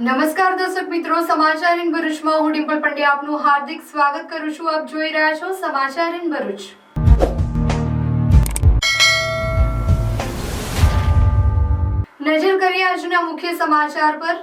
નમસ્કાર દર્શક મિત્રો, સમાચાર ઇન ભરૂચમાં હું ડિમ્પલ પંડ્યા આપનું હાર્દિક સ્વાગત કરું છું. આપ જોઈ રહ્યા છો સમાચાર ઇન ભરૂચ. નજર કરીએ આજના મુખ્ય સમાચાર પર.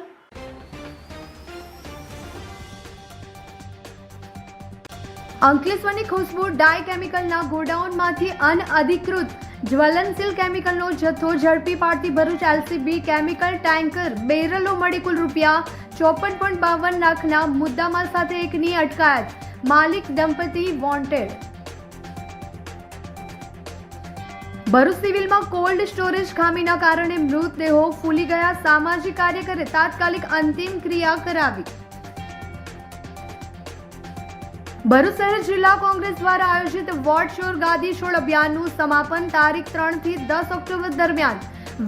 અંકલેશ્વરની ખુશ્બુ ડાય કેમિકલના ગોડાઉનમાંથી અનઅધિકૃત જ્વલનશીલ કેમિકલનો જથ્થો ઝડપી પાડતી ભરૂચ એલસીબી કેમિકલ ટેન્કર બેરલો મળી કુલ ₹54.52 લાખના મુદ્દામાલ સાથે એકની અટકાયત. માલિક દંપતી વોન્ટેડ. ભરૂચ સિવિલમાં કોલ્ડ સ્ટોરેજ ખામીના કારણે મૃતદેહો ફૂલી ગયા. સામાજિક કાર્યકરે તાત્કાલિક અંતિમ ક્રિયા કરાવી. ભરૂચ શહેર જિલ્લા કોંગ્રેસ દ્વારા આયોજિત વોટ ચોર ગાદી છોડ અભિયાનનું સમાપન તારીખ 3 થી 10 ઓક્ટોબર દરમિયાન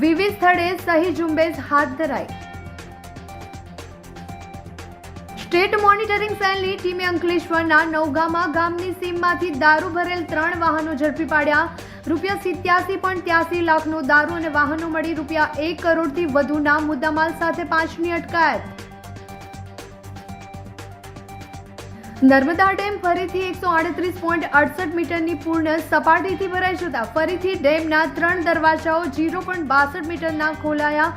વિવિધ સ્થળે સહી ઝુંબેશ હાથ ધરાઈ. સ્ટેટ મોનિટરિંગ સેલની ટીમે અંકલેશ્વરના નવગામા ગામની સીમમાંથી દારૂ ભરેલ 3 વાહનો ઝડપી પાડ્યા. ₹87.83 લાખનો દારૂ અને વાહનો મળી ₹1 કરોડથી વધુના મુદ્દામાલ સાથે 5ની અટકાયત. નર્મદા ડેમ ફરીથી 138.68 મીટરની પૂર્ણ સપાટીથી ભરાઈ જતા ફરીથી ડેમના 3 દરવાજાઓ 0.62 મીટરના ખોલાયા.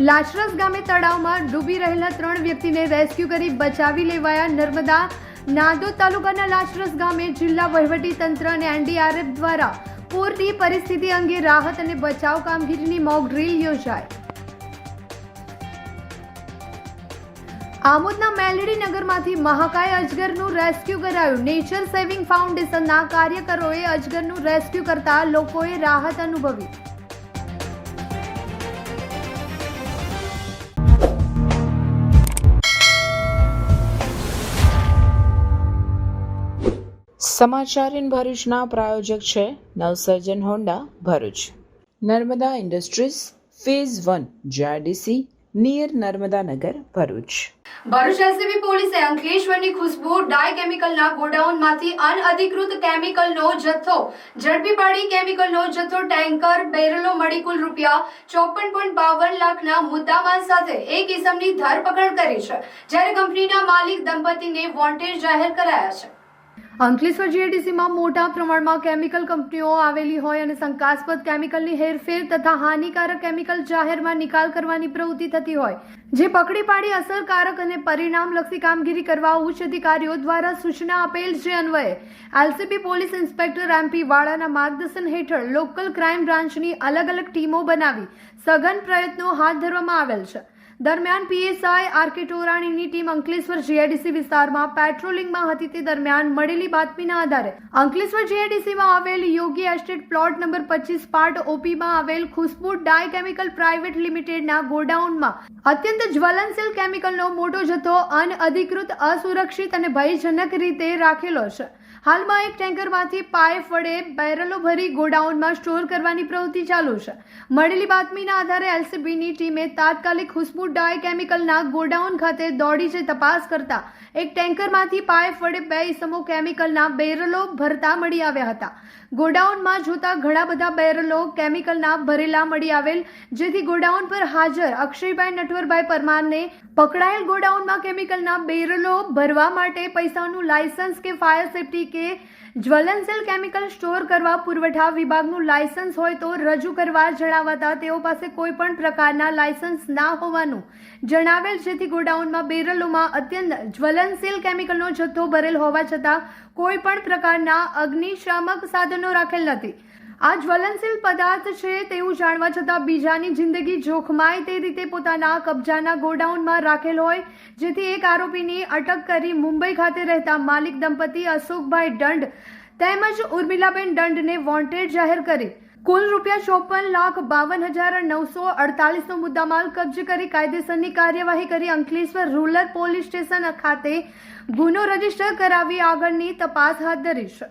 લાચરસ ગામે તળાવમાં ડૂબી રહેલા 3 વ્યક્તિને રેસ્ક્યુ કરી બચાવી લેવાયા. નર્મદા નાદોદ તાલુકાના લાચરસ ગામે જિલ્લા વહીવટી તંત્ર અને એનડીઆરએફ દ્વારા પૂરની પરિસ્થિતિ અંગે રાહત અને બચાવ કામગીરીની મોક ડ્રીલ યોજાઈ. આમોદના મેલડી નગરમાંથી મહાકાય અજગરનું રેસ્ક્યુ કરાયું. નેચર સેવિંગ ફાઉન્ડેશનના કાર્યકરોએ અજગરનું રેસ્ક્યુ કરતા લોકોએ રાહત અનુભવી. સમાચાર ઇન ભરૂચના પ્રાયોજક છે નવસર્જન Honda Bharuch. Narmada industries phase 1 GIDC near Narmada Nagar Bharuch. Bharuch LCB પોલીસે અંકલેશ્વરની ખુશ્બુ ડાય કેમિકલના ગોડાઉનમાંથી અનઅધિકૃત કેમિકલનો જથ્થો ઝડપી પાડી કેમિકલનો જથ્થો ટેન્કર બેરલો મળી કુલ ₹54.52 લાખના મુદ્દામાલ સાથે એક ઇસમની ધરપકડ કરી છે, જ્યારે કંપનીના માલિક દંપતીને વોન્ટેડ જાહેર કરાયા છે. અંકલેશ્વર જીઆઈડીસીમાં મોટા પ્રમાણમાં કેમિકલ કંપનીઓ આવેલી હોય અને શંકાસ્પદ કેમિકલની હેરફેર તથા હાનિકારક કેમિકલ જાહેરમાં નિકાલ કરવાની પ્રવૃત્તિ થતી હોય, જે પકડી પાડી અસરકારક અને પરિણામલક્ષી કામગીરી કરવા ઉચ્ચ અધિકારીઓ દ્વારા સૂચના આપેલ જે અન્વયે એલસીબી પોલીસ ઇન્સ્પેક્ટર એમપી વાળાના માર્ગદર્શન હેઠળ લોકલ ક્રાઇમ બ્રાન્ચની અલગ અલગ ટીમો બનાવી સઘન પ્રયત્નો હાથ ધરવામાં આવેલ છે. દરમિયાન પીએસઆઈ આરકે ટોરાણીની ટીમ અંકલેશ્વર જીઆઈડીસી વિસ્તારમાં પેટ્રોલિંગમાં હતી. તે દરમિયાન મળેલી બાતમીના આધારે અંકલેશ્વર જીઆઈડીસીમાં આવેલ યોગી એસ્ટેટ પ્લોટ નંબર 25 પાર્ટ ઓપીમાં આવેલ ખુશ્બુ ડાય કેમિકલ પ્રાઇવેટ લિમિટેડના ગોડાઉનમાં અત્યંત જ્વલનશીલ કેમિકલનો મોટો જથ્થો અનઅધિકૃત, અસુરક્ષિત અને ભયજનક રીતે રાખેલો છે. હાલમાં એક ટેન્કરમાંથી પાઇપ વડે બેરલો ભરી ગોડાઉનમાં સ્ટોર કરવાની પ્રવૃત્તિ ચાલુ છે. મળેલી બાતમીના આધારે એલસીબીની ટીમે તાત્કાલિક ખુશ્બુ ડાય કેમિકલના ગોડાઉન ખાતે દોડી જઈ તપાસ કરતા એક ટેન્કરમાંથી પાઇપ વડે 2 ઇસમો કેમિકલના બેરલો ભરતા મળી આવ્યા હતા. ગોડાઉનમાં જોતા ઘણા બધા બેરલો કેમિકલના ભરેલા મળી આવેલ, જેથી ગોડાઉન પર હાજર અક્ષયભાઈ નટવરભાઈ પરમારને પકડાયેલ ગોડાઉનમાં કેમિકલના બેરલો ભરવા માટે પૈસાનું લાયસન્સ કે ફાયર સેફ્ટી કે જ્વલનશીલ કેમિકલ સ્ટોર કરવા પુરવઠા વિભાગનું લાયસન્સ હોય તો રજૂ કરવા જણાવતા તેઓ પાસે કોઈ પણ પ્રકારના લાયસન્સ ના હોવાનું જણાવેલ, જેથી ગોડાઉનમાં બેરલોમાં અત્યંત જ્વલનશીલ કેમિકલનો જથ્થો ભરેલ હોવા છતાં કોઈ પણ પ્રકારના અગ્નિશામક સાધનો રાખેલ નથી. આ જ્વલનશીલ પદાર્થ છે તેવું જાણવા છતાં બીજાની જિંદગી જોખમાય તે રીતે પોતાના કબજાના ગોડાઉનમાં રાખેલ હોય, જેથી એક આરોપીની અટક કરી મુંબઈ ખાતે રહેતા માલિક દંપતી અશોકભાઈ દંડ તેમજ ઉર્મિલાબેન દંડને વોન્ટેડ જાહેર કરી કુલ ₹54,52,948નો મુદ્દામાલ કબજે કરી કાયદેસરની કાર્યવાહી કરી અંકલેશ્વર રૂરલ પોલીસ સ્ટેશન ખાતે ગુનો રજીસ્ટર કરાવી આગળની તપાસ હાથ ધરી છે.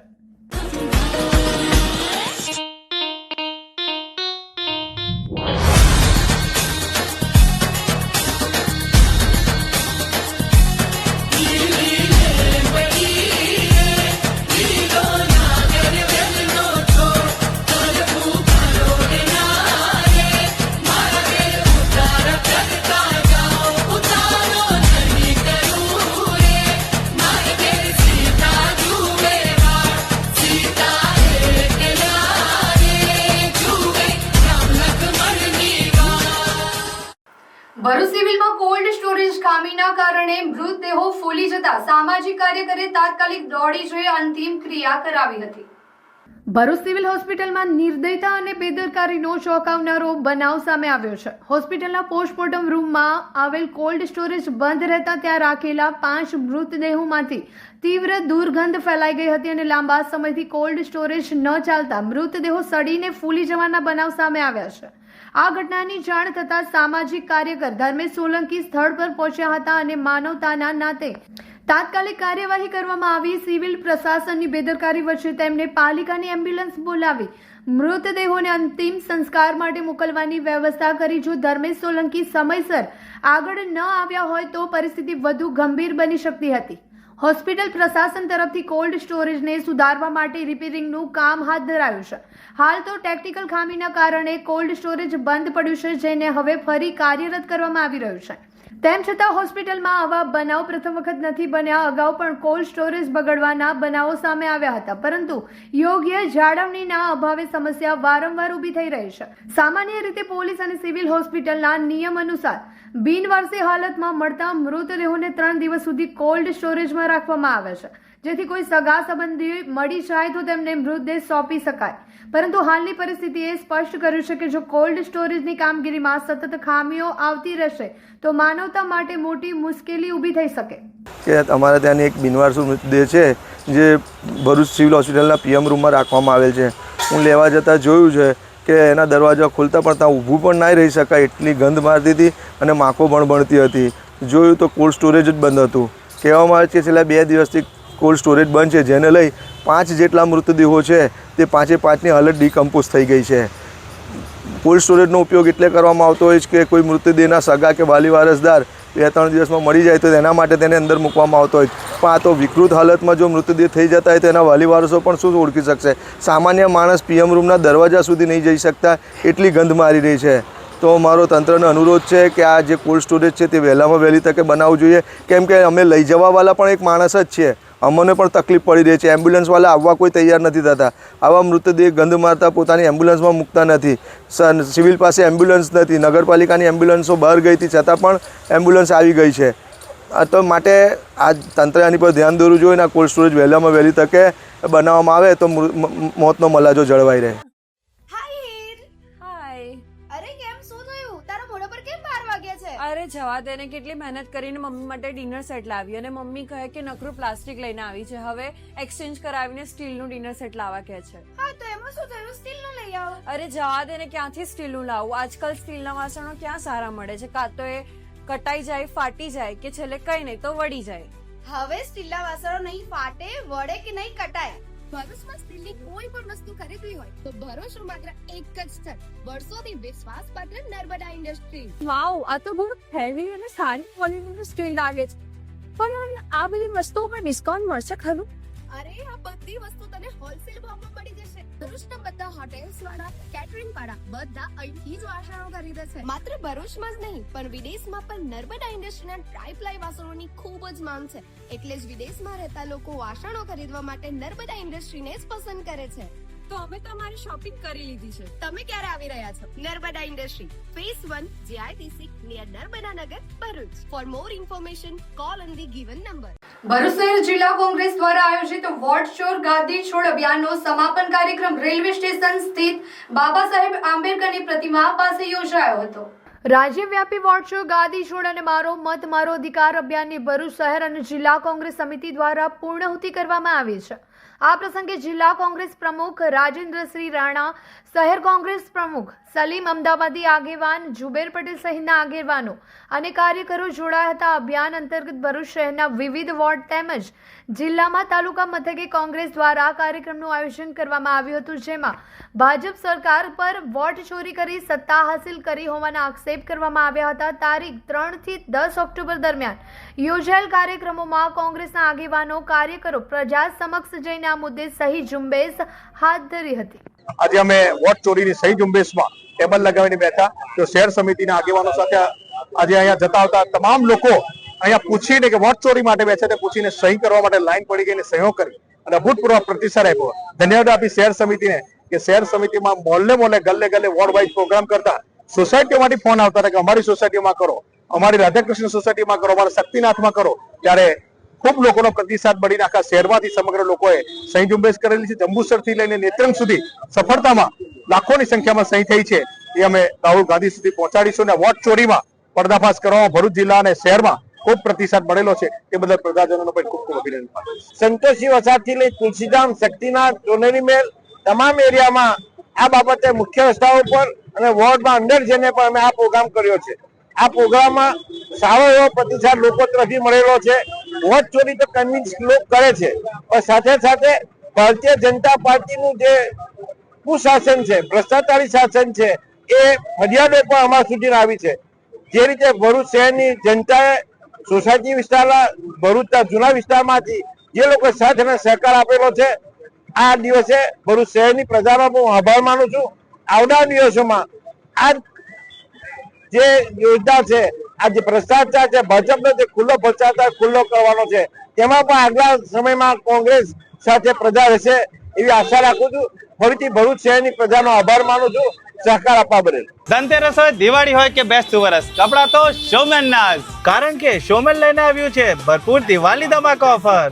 ખામીના કારણે મૃતદેહો ફૂલી જતા સામાજિક કાર્યકરે તાત્કાલિક દોડી જઈ અંતિમ ક્રિયા કરાવી હતી. ભરૂચ સિવિલ હોસ્પિટલમાં નિર્દયતા અને બેદરકારીનો ચોંકાવનારો બનાવ સામે આવ્યો છે. હોસ્પિટલના પોસ્ટમોર્ટમ રૂમમાં આવેલ કોલ્ડ સ્ટોરેજ બંધ રહેતા ત્યાં રાખેલા 5 મૃતદેહોમાંથી તીવ્ર દુર્ગંધ ફેલાઈ ગઈ હતી અને લાંબા સમયથી કોલ્ડ સ્ટોરેજ ન ચાલતા મૃતદેહો સડીને ફૂલી જવાના બનાવ સામે આવ્યા છે. આ ઘટનાની જાણ થતાં સામાજિક કાર્યકર ધર્મેશ સોલંકી સ્થળ પર પહોંચ્યા હતા અને માનવતાના નાતે તાત્કાલિક કાર્યવાહી કરવામાં આવી. સિવિલ પ્રશાસનની બેદરકારી વચ્ચે તેમને પાલિકાની એમ્બ્યુલન્સ બોલાવી મૃતદેહોને અંતિમ સંસ્કાર માટે મોકલવાની વ્યવસ્થા કરી. જો ધર્મેશ સોલંકી સમયસર આગળ ન આવ્યા હોય તો પરિસ્થિતિ વધુ ગંભીર બની શકતી હતી. હોસ્પિટલ પ્રશાસન તરફથી કોલ્ડ સ્ટોરેજને સુધારવા માટે રિપેરિંગનું કામ હાથ ધરાયું છે. હાલ તો ટેકનિકલ ખામીના કારણે કોલ્ડ સ્ટોરેજ બંધ પડ્યું છે, જેને હવે ફરી કાર્યરત કરવામાં આવી રહ્યું છે. તેમ છતાં હોસ્પિટલમાં આવા બનાવ પ્રથમ વખત નથી બન્યા. અગાઉ પણ કોલ્ડ સ્ટોરેજ બગડવાના બનાવો સામે આવ્યા હતા, પરંતુ યોગ્ય જાળવણીના અભાવે સમસ્યા વારંવાર ઊભી થઈ રહી છે. સામાન્ય રીતે પોલીસ અને સિવિલ હોસ્પિટલના નિયમ અનુસાર બિનવારસી હાલતમાં મળતા મૃતદેહોને 3 દિવસ સુધી કોલ્ડ સ્ટોરેજમાં રાખવામાં આવે છે, જેથી કોઈ સગા સંબંધી મળી જાય તો તેમને મૃતદેહ સોંપી શકાય. પરંતુ હાલની પરિસ્થિતિએ સ્પષ્ટ કર્યું છે કે જો કોલ્ડ સ્ટોરેજની કામગીરીમાં સતત ખામીઓ આવતી રહેશે તો માનવતા માટે મોટી મુશ્કેલી ઊભી થઈ શકે. કે અમારા ત્યાંની એક બિનવારસુ મૃતદેહ છે જે ભરૂચ સિવિલ હોસ્પિટલના પીએમ રૂમમાં રાખવામાં આવેલ છે. હું લેવા જતાં જોયું છે કે એના દરવાજા ખુલતા પણ ત્યાં ઊભું પણ ના રહી શકાય, એટલી ગંધ મારતી હતી અને માખો ભણતી હતી. જોયું તો કોલ્ડ સ્ટોરેજ જ બંધ હતું. કહેવામાં આવે છે છેલ્લા 2 દિવસથી કોલ્ડ સ્ટોરેજ બંધ છે, જેને લઈ 5 જેટલા મૃતદેહો છે તે 5ની હાલત ડિકમ્પોઝ થઈ ગઈ છે. કોલ્ડ સ્ટોરેજનો ઉપયોગ એટલે કરવામાં આવતો હોય છે કે કોઈ મૃતદેહના સગા કે વાલી વારસદાર 2-3 દિવસમાં મળી જાય તો તેના માટે તેને અંદર મૂકવામાં આવતો હોય. પણ આ તો વિકૃત હાલતમાં જો મૃતદેહ થઈ જતા હોય તો એના વાલી વારસો પણ શું ઓળખી શકશે? સામાન્ય માણસ પીએમ રૂમના દરવાજા સુધી નહીં જઈ શકતા, એટલી ગંધ મારી રહી છે. તો મારો તંત્રનો અનુરોધ છે કે આ જે કોલ્ડ સ્ટોરેજ છે તે વહેલામાં વહેલી તકે બનાવવું જોઈએ, કેમ કે અમે લઈ જવાવાળા પણ એક માણસ જ છીએ. અમને પણ તકલીફ પડી રહી છે. એમ્બ્યુલન્સવાળા આવવા કોઈ તૈયાર નથી થતા. આવા મૃતદેહ ગંધ મારતા પોતાની એમ્બ્યુલન્સમાં મૂકતા નથી. સિવિલ પાસે એમ્બ્યુલન્સ નથી, નગરપાલિકાની એમ્બ્યુલન્સો બહાર ગઈ હતી છતાં પણ એમ્બ્યુલન્સ આવી ગઈ છે. તો માટે આ તંત્રે આની પર ધ્યાન દોરવું જોઈએ ને આ કોલ્ડ સ્ટોરેજ વહેલામાં વહેલી તકે બનાવવામાં આવે તો મોતનો મલાજો જળવાઈ રહે. અરે જવા દે ને, કેટલી મહેનત કરીને મમ્મી માટે ડિનર સેટ લાવી અને મમ્મી કહે કે નકરું પ્લાસ્ટિક લઈને આવી છે, હવે એક્સચેન્જ કરાવીને સ્ટીલનું ડિનર સેટ લાવવા કહે છે. હા તો એમાં શું થયું? સ્ટીલનું લઈ આવો. અરે જવા દે ને, ક્યાંથી સ્ટીલનું લાવું? આજકાલ સ્ટીલના વાસણો ક્યાં સારા મળે છે? કાં તો એ કટાઈ જાય, ફાટી જાય, કે છેલ્લે કઈ નહીં તો વળી જાય. હવે સ્ટીલના વાસણો નહીં ફાટે, વળે કે નહીં કટાય. ભરૂચમાં સ્ટીલની કોઈ પણ વસ્તુ ખરીદવી હોય તો ભરોસો માત્ર એક જ સ્થળ, વર્ષોથી વિશ્વાસપાત્ર નર્મદા ઇન્ડસ્ટ્રીઝ. વાવ, આ તો બહુ હેવી અને સારી ક્વોલિટીનું સ્ટીલ લાગે છે. પણ આ બધી વસ્તુઓ પર ડિસ્કાઉન્ટ મળશે ખરું? અરે આ બધી વસ્તુ તને હોલસેલ ભાવમાં મળી જશે. ભરૂચના બધા હોટેલ્સ વાળા, કેટરિંગ વાળા બધા અહીંથી જ વાસણો ખરીદે છે. માત્ર ભરૂચમાં જ નહીં પણ વિદેશમાં પણ નર્મદા ઇન્ડસ્ટ્રીના ટ્રાય-પ્લાય વાસણોની ખૂબ જ માંગ છે. એટલે જ વિદેશમાં રહેતા લોકો વાસણો ખરીદવા માટે નર્મદા ઇન્ડસ્ટ્રીને જ પસંદ કરે છે. તો અમે તમારી શોપિંગ કરી લીધી છે. તમે ક્યારે આવી રહ્યા છો? Narmada industry phase 1 GITC near Narmada Nagar, Bharuch. For more information call on the given number. Bharuch શહેર જિલ્લા કોંગ્રેસ દ્વારા આયોજિત વોટ ચોર ગાદી છોડ અભિયાનનો સમાપન કાર્યક્રમ રેલવે સ્ટેશન સ્થિત બાબા સાહેબ આંબેડકરની પ્રતિમા પાસે યોજાયો હતો. રાજ્યવ્યાપી વોટ ચોર ગાદી છોડ અને મારો મત મારો અધિકાર અભિયાનની ભરૂચ શહેર અને જિલ્લા કોંગ્રેસ સમિતિ દ્વારા પૂર્ણાહુતિ કરવામાં આવી છે. આ પ્રસંગે જિલ્લા કોંગ્રેસ પ્રમુખ રાજેન્દ્રસિંહ રાણા, શહેર કોંગ્રેસ પ્રમુખ સલીમ અમદાવાદી, આગેવાન જુબેર પટેલ સહિતના આગેવાનો અને કાર્યકરો જોડાયા હતા. અભિયાન અંતર્ગત ભરૂચ શહેરના વિવિધ વોર્ડ તેમજ જિલ્લામાં તાલુકા મથકે કોંગ્રેસ દ્વારા કાર્યક્રમનું આયોજન કરવામાં આવ્યું હતું, જેમાં ભાજપ સરકાર પર વોટ ચોરી કરી સત્તા હાસિલ કરી હોવાના આક્ષેપ કરવામાં આવ્યા હતા. તારીખ 3 થી 10 ઓક્ટોબર દરમિયાન યોજાયેલ કાર્યક્રમોમાં કોંગ્રેસના આગેવાનો, કાર્યકરો પ્રજા સમક્ષ જઈને આ મુદ્દે સહી ઝુંબેશ હાથ ધરી હતી. આજે અમે વોટ ચોરીની સહી ઝુંબેશમાં ટેબલ લગાવીને બેઠા. તો શહેર સમિતિના આગેવાનો સાથે આજે અહીંયા જતા આવતા તમામ લોકો અહીંયા પૂછીને કે વોટ ચોરી માટે બેઠા તે પૂછીને સહી કરવા માટે લાઈન પડી ગઈને સહયોગ કરી અને અભૂતપૂર્વ પ્રતિસાદ આપ્યો. ધન્યવાદ આપી શહેર સમિતિને કે શહેર સમિતિમાં મોહલ્લે ગલ્લે વોર્ડ વાઇઝ પ્રોગ્રામ કરતા સોસાયટીઓમાંથી ફોન આવતા હતા કે અમારી સોસાયટીમાં કરો. અમારી રાધાકૃષ્ણ સોસાયટીમાં કરો, અમારા શક્તિનાથમાં કરો, ત્યારે ખૂબ લોકોનો પ્રતિસાદ મળીને આખા શહેરમાંથી સમગ્ર લોકોએ સહી ઝુંબેશ કરેલી છે. જંબુસરથી લઈને નેત્રંગ સુધી સફળતામાં લાખોની સંખ્યામાં સહી થઈ છે. એ અમે રાહુલ ગાંધી સુધી પહોંચાડીશું. અને વોટ ચોરીમાં પર્દાફાશ કરવામાં ભરૂચ જિલ્લા અને શહેરમાં ખૂબ પ્રતિસાદ મળેલો છે. એ બદલ પ્રજાજનોનો પણ ખૂબ ખૂબ અભિનંદન પાઠવું છું. સંતોષી વસાહતથી લઈ તુલસીધામ, શક્તિનાથ, ચોનેરી મેલ તમામ એરિયામાં આ બાબતે મુખ્ય રસ્તાઓ પર અને વોર્ડમાં અંદર જઈને પણ અમે આ પ્રોગ્રામ કર્યો છે. આ પ્રોગ્રામમાં સારો એવો પ્રતિસાદ લોકો તરફથી મળેલો છે. વોટ ચોરી તો કન્વિન્સ લોકો કરે છે, પણ સાથે સાથે ભારતીય જનતા પાર્ટીનું જે કુશાસન છે, ભ્રષ્ટાચારી શાસન છે, એ ફરિયાદો પણ અમારા સુધી આવી છે. જે રીતે ભરૂચ શહેરની જનતાએ સોસાયટી વિસ્તારના ભરૂચના જૂના વિસ્તારમાંથી જે લોકો સાથ અને સહકાર આપેલો છે, આ દિવસે ભરૂચ શહેરની પ્રજાનો હું આભાર માનું છું. આવનાર દિવસોમાં આ જે યોજના છે, આ જે ભ્રષ્ટાચાર છે, ભાજપનો જે ખુલ્લો ભ્રષ્ટાચાર ખુલ્લો કરવાનો છે, તેમાં પણ આગલા સમયમાં કોંગ્રેસ સાથે પ્રજા રહેશે એવી આશા રાખું છું. ફરીથી ભરૂચ શહેરની પ્રજાનો આભાર માનું છું સહકાર આપવા બદલ. ધનતેરસ હોય, દિવાળી હોય કે બેસતું વરસ, કપડા તો શોમેન ના જ. કારણ કે શોમેન લઈને આવ્યું છે ભરપૂર દિવાળી ધમાકા ઓફર.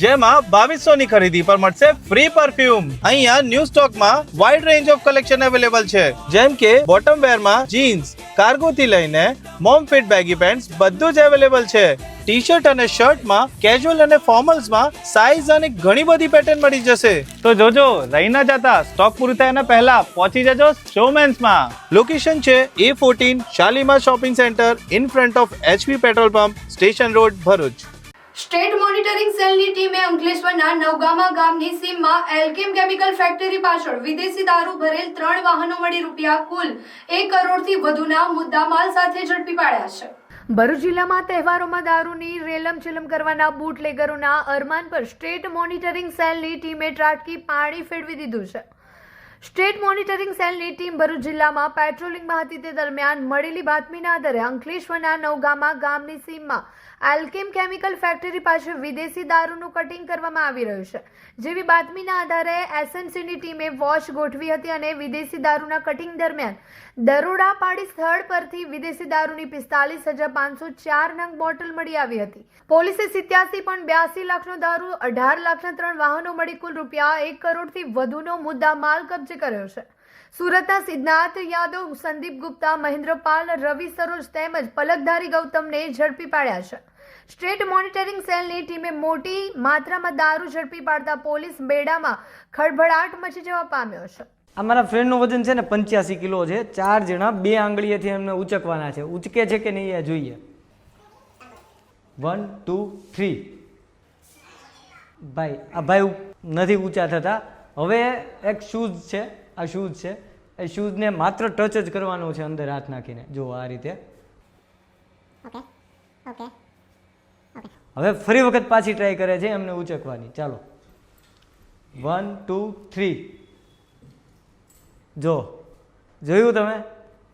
જેમાં 2200 ની ખરીદી પર મળશે ફ્રી પરફ્યુમ. અહીંયા ન્યૂ સ્ટોકમાં wide range of collection available છે, જેમ કે બોટમ વેર માં જીન્સ, કાર્ગો થી લઈને મોમ ફિટ બેગી પેન્ટ્સ બધું જ અવેલેબલ છે. ટી શર્ટ અને શર્ટ માં કેઝ્યુઅલ અને ફોર્મલ્સ માં સાઇઝ અને ઘણી બધી પેટર્ન મળી જશે. તો જોજો, રહી ના જતા, સ્ટોક પૂરું થાય એના પહેલા પહોંચી જજો શોમેન્સ માં. લોકેશન છે A14 Shalimar shopping centre in front of HP petrol pump, station road, Bharuch. State monitoring સેલની ટીમે અંકલેશ્વરના નવગામા ગામની સીમમાં એલ્કેમ કેમિકલ ફેક્ટરી પાછળ વિદેશી દારૂ ભરેલ 3 વાહનો મળી રૂપિયા કુલ 1 કરોડથી વધુના મુદ્દામાલ સાથે ઝડપી પાડ્યા છે. ભરૂચ જિલ્લામાં તહેવારોમાં દારૂની રેલમચેલમ કરવાના બુટલેગરોના અરમાન પર સ્ટેટ મોનિટરિંગ સેલની ટીમે ત્રાટકી પાણી ફેરવી દીધું છે. સ્ટેટ મોનિટરિંગ સેલની ટીમ ભરૂચ જિલ્લામાં પેટ્રોલિંગમાં હતી તે દરમિયાન મળેલી બાતમીના આધારે અંકલેશ્વરના નવગામા ગામની સીમમાં એલ્કેમ કેમિકલ ફેક્ટરી પાસે વિદેશી દારૂનું કટિંગ કરવામાં આવી રહ્યું છે. જેવી બાતમીના આધારે એસએમસીની ટીમે વોચ ગોઠવી હતી અને વિદેશી દારૂના કટિંગ દરમિયાન દરોડા પાડી સ્થળ પરથી વિદેશી દારૂની 45,504 નંગ બોટલ મળી આવી હતી. પોલીસે 87.82 લાખનો દારૂ, 18 લાખના 3 વાહનો મળી કુલ રૂપિયા 1 કરોડથી વધુનો મુદ્દા માલ કબજે કર્યો છે. સુરતના સિદ્ધાર્થ યાદવ, સંદીપ ગુપ્તા, મહેન્દ્રપાલ, રવિ સરોજ તેમજ પલકધારી ગૌતમને ઝડપી પાડ્યા છે. સ્ટેટ મોનિટરિંગ સેલની ટીમે મોટી માત્રામાં દારૂ ઝડપી પાડતા પોલીસ બેડામાં ખળભળાટ મચી જવા પામ્યો છે. અમારા ફ્રેન્ડનું વજન છે ને 85 કિલો છે. 4 જણા 2 આંગળીએથી એમને ઉચકવાના છે. ઉચકે છે કે નહીં એ જોઈએ. 1 2 3. ભાઈ આ ભાઈ નથી ઊંચા થતા. હવે એક શૂઝ છે, આ શૂઝ છે, એ શૂઝને માત્ર ટચ જ કરવાનો છે અંદર હાથ નાખીને. જો આ રીતે. હવે ફરી વખત પાછી ટ્રાય કરે છે એમને ઉચકવાની. ચાલો 1 2 3. જો જોયું તમે,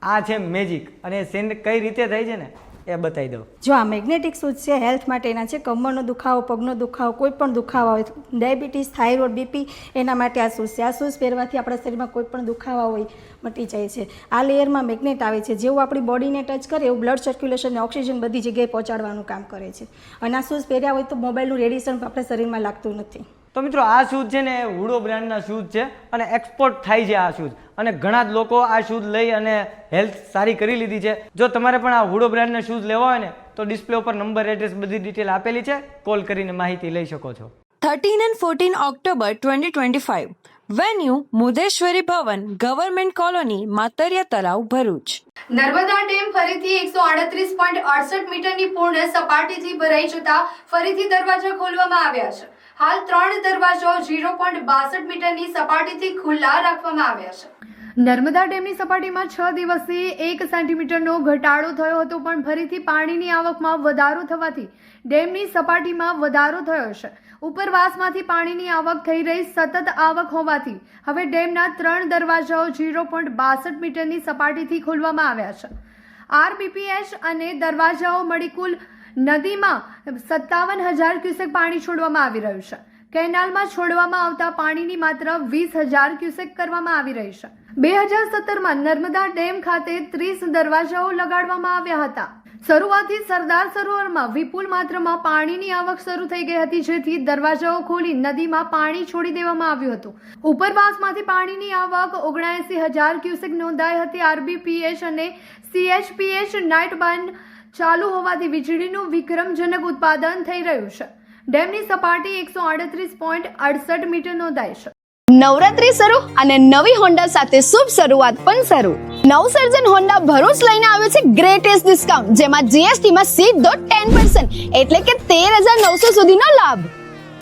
આ છે મેજિક. અને સેન્ડ કઈ રીતે થાય છે ને એ બતાવી દઉં. જો આ મેગ્નેટિક શૂઝ છે હેલ્થ માટેના છે. કમરનો દુખાવો, પગનો દુખાવો, કોઈ પણ દુખાવા હોય, ડાયાબિટીસ, થાઇરોઇડ, બીપી, એના માટે આ શૂઝ છે. આ શૂઝ પહેરવાથી આપણા શરીરમાં કોઈ પણ દુખાવા હોય મટી જાય છે. આ લેયરમાં મેગ્નેટ આવે છે, જેવું આપણી બોડીને ટચ કરે એવું બ્લડ સર્ક્યુલેશન અને ઓક્સિજન બધી જગ્યાએ પહોંચાડવાનું કામ કરે છે. અને આ શૂઝ પહેર્યા હોય તો મોબાઈલનું રેડિયેશન આપણા શરીરમાં લાગતું નથી. તો મિત્રો, આ શૂઝ છે ને હુડો બ્રાન્ડના શૂઝ છે અને એક્સપોર્ટ થાય છે આ શૂઝ. અને ઘણા જ લોકો આ શૂઝ લઈ અને હેલ્થ સારી કરી લીધી છે. જો તમારે પણ આ હુડો બ્રાન્ડના શૂઝ લેવા હોય ને તો ડિસ્પ્લે ઉપર નંબર, એડ્રેસ બધી ડિટેલ આપેલી છે. કોલ કરીને માહિતી લઈ શકો છો. 13 and 14 October 2025. Venue મુદેશ્વરી Bhavan, government colony, Matariya તળાવ, ભરૂચ. નર્મદા ડેમ ફરીથી 138.68 મીટરની પૂર્ણ સપાટીથી ભરાઈ જતા ફરીથી દરવાજા ખોલવામાં આવ્યા છે. હાલ 3 દરવાજાઓ 0.62 મીટરની સપાટીથી ખુલ્લા રાખવામાં આવ્યા છે. નર્મદા ડેમની સપાટીમાં 6 દિવસથી 1 સેન્ટીમીટરનો ઘટાડો થયો હતો, પણ ફરીથી પાણીની આવકમાં વધારો થવાથી ડેમની સપાટીમાં વધારો થયો છે. ઉપરવાસમાંથી પાણીની આવક થઈ રહી સતત આવક હોવાથી હવે ડેમના 3 દરવાજાઓ 0.62 મીટરની સપાટીથી ખોલવામાં આવ્યા છે. RBPH અને દરવાજાઓ મળી કુલ નદીમાં 57,000 ક્યુસેક પાણી છોડવામાં આવી રહ્યું છે. કેનાલમાં છોડવામાં આવતા પાણીની માત્રા 20,000 ક્યુસેક કરવામાં આવી રહી છે. 2017માં નર્મદા ડેમ ખાતે 30 દરવાજાઓ લગાડવામાં આવ્યા હતા. શરૂઆતથી સરદાર સરોવરમાં વિપુલ માત્રામાં પાણીની આવક શરૂ થઈ ગઈ હતી, જેથી દરવાજાઓ ખોલી નદીમાં પાણી છોડી દેવામાં આવ્યું હતું. ઉપરવાસમાંથી પાણીની આવક 79,000 ક્યુસેક નોંધાઈ હતી. આરબીપીએચ અને સીએચપીએચ નાઇટ બંધ ચાલુ હોવાથી વીજળીનું વિક્રમજનક ઉત્પાદન થઈ રહ્યું છે. ડેમની સપાટી 138.68 મીટર નોંધાઈ છે. નવરાત્રી શરૂ અને નવી હોન્ડા સાથે શુભ શરૂઆત પણ શરૂ. નવસર્જન હોન્ડા ભરૂચ લઈને આવ્યો છે ગ્રેટેસ્ટ ડિસ્કાઉન્ટ, જેમાં જીએસટી માં સીધો 10% એટલે કે 13,900 સુધીનો લાભ.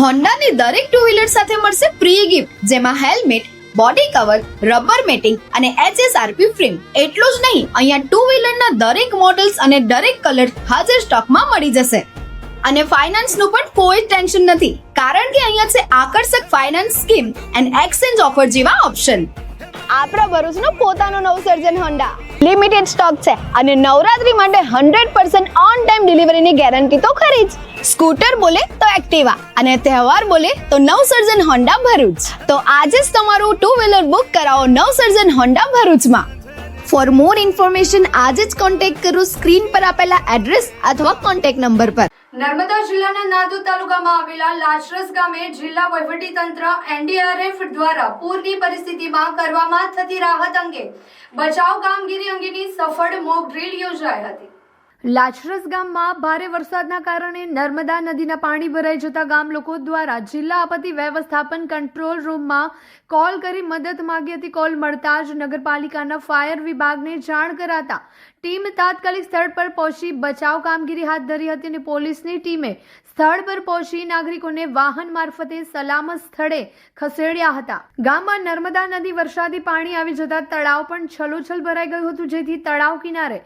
હોન્ડાની દરેક ટુ વ્હીલર સાથે મળશે પ્રી ગિફ્ટ, જેમાં helmet, body cover, rubber matting અને HSRP ફ્રેમ. એટલું જ નહીં, અહીંયા ટુ વ્હીલરના દરેક મોડલ્સ અને દરેક કલર હાજર સ્ટોકમાં મળી જશે. અને ફાઇનાન્સનું પણ કોઈ ટેન્શન નથી, કારણ કે અહીંયા છે આકર્ષક finance scheme and exchange offer જેવા ઓપ્શન. આપણા ભરૂચનું પોતાનું નવસર્જન હોન્ડા લિમિટેડ સ્ટોક છે અને નવરાત્રી માટે 100% ઓન ટાઈમ ડિલિવરીની ગેરંટી તો ખરી જ. સ્કૂટર બોલે તો એક્ટિવા અને તહેવાર બોલે તો નવસર્જન હોન્ડા ભરૂચ. તો આજે જ તમારું ટુ વ્હીલર બુક કરાવો નવસર્જન હોન્ડા ભરૂચમાં. ફોર મોર ઇન્ફોર્મેશન આજે જ કોન્ટેક્ટ કરો સ્ક્રીન પર આપેલા એડ્રેસ અથવા કોન્ટેક્ટ નંબર પર. નર્મદા જિલ્લાના નાદોદ તાલુકામાં આવેલા લાચરસ ગામે જિલ્લા વહીવટીતંત્ર NDRF દ્વારા પૂરની પરિસ્થિતિમાં કરવામાં થતી રાહત અંગે બચાવ કામગીરી અંગેની સફળ મોક ડ્રીલ યોજાઈ હતી. લાચરસ ગામમાં ભારે વરસાદના કારણે નર્મદા નદીના પાણી ભરાઈ જતા ગામ લોકો દ્વારા જિલ્લા આપત્તિ વ્યવસ્થાપન કંટ્રોલ રૂમમાં કોલ કરી મદદ માંગી હતી. કોલ મળતા જ નગરપાલિકાના ફાયર વિભાગને જાણ કરાતા ટીમ તાત્કાલિક સ્થળ પર પહોંચી બચાવ કામગીરી હાથ ધરી હતી અને પોલીસની ટીમે સ્થળ પર પહોંચી નાગરિકોને વાહન મારફતે સલામત સ્થળે ખસેડ્યા હતા. ગામમાં નર્મદા નદી વરસાદી પાણી આવી જતા તળાવ પણ છલોછલ ભરાઈ ગયું હતું, જેથી તળાવ કિનારે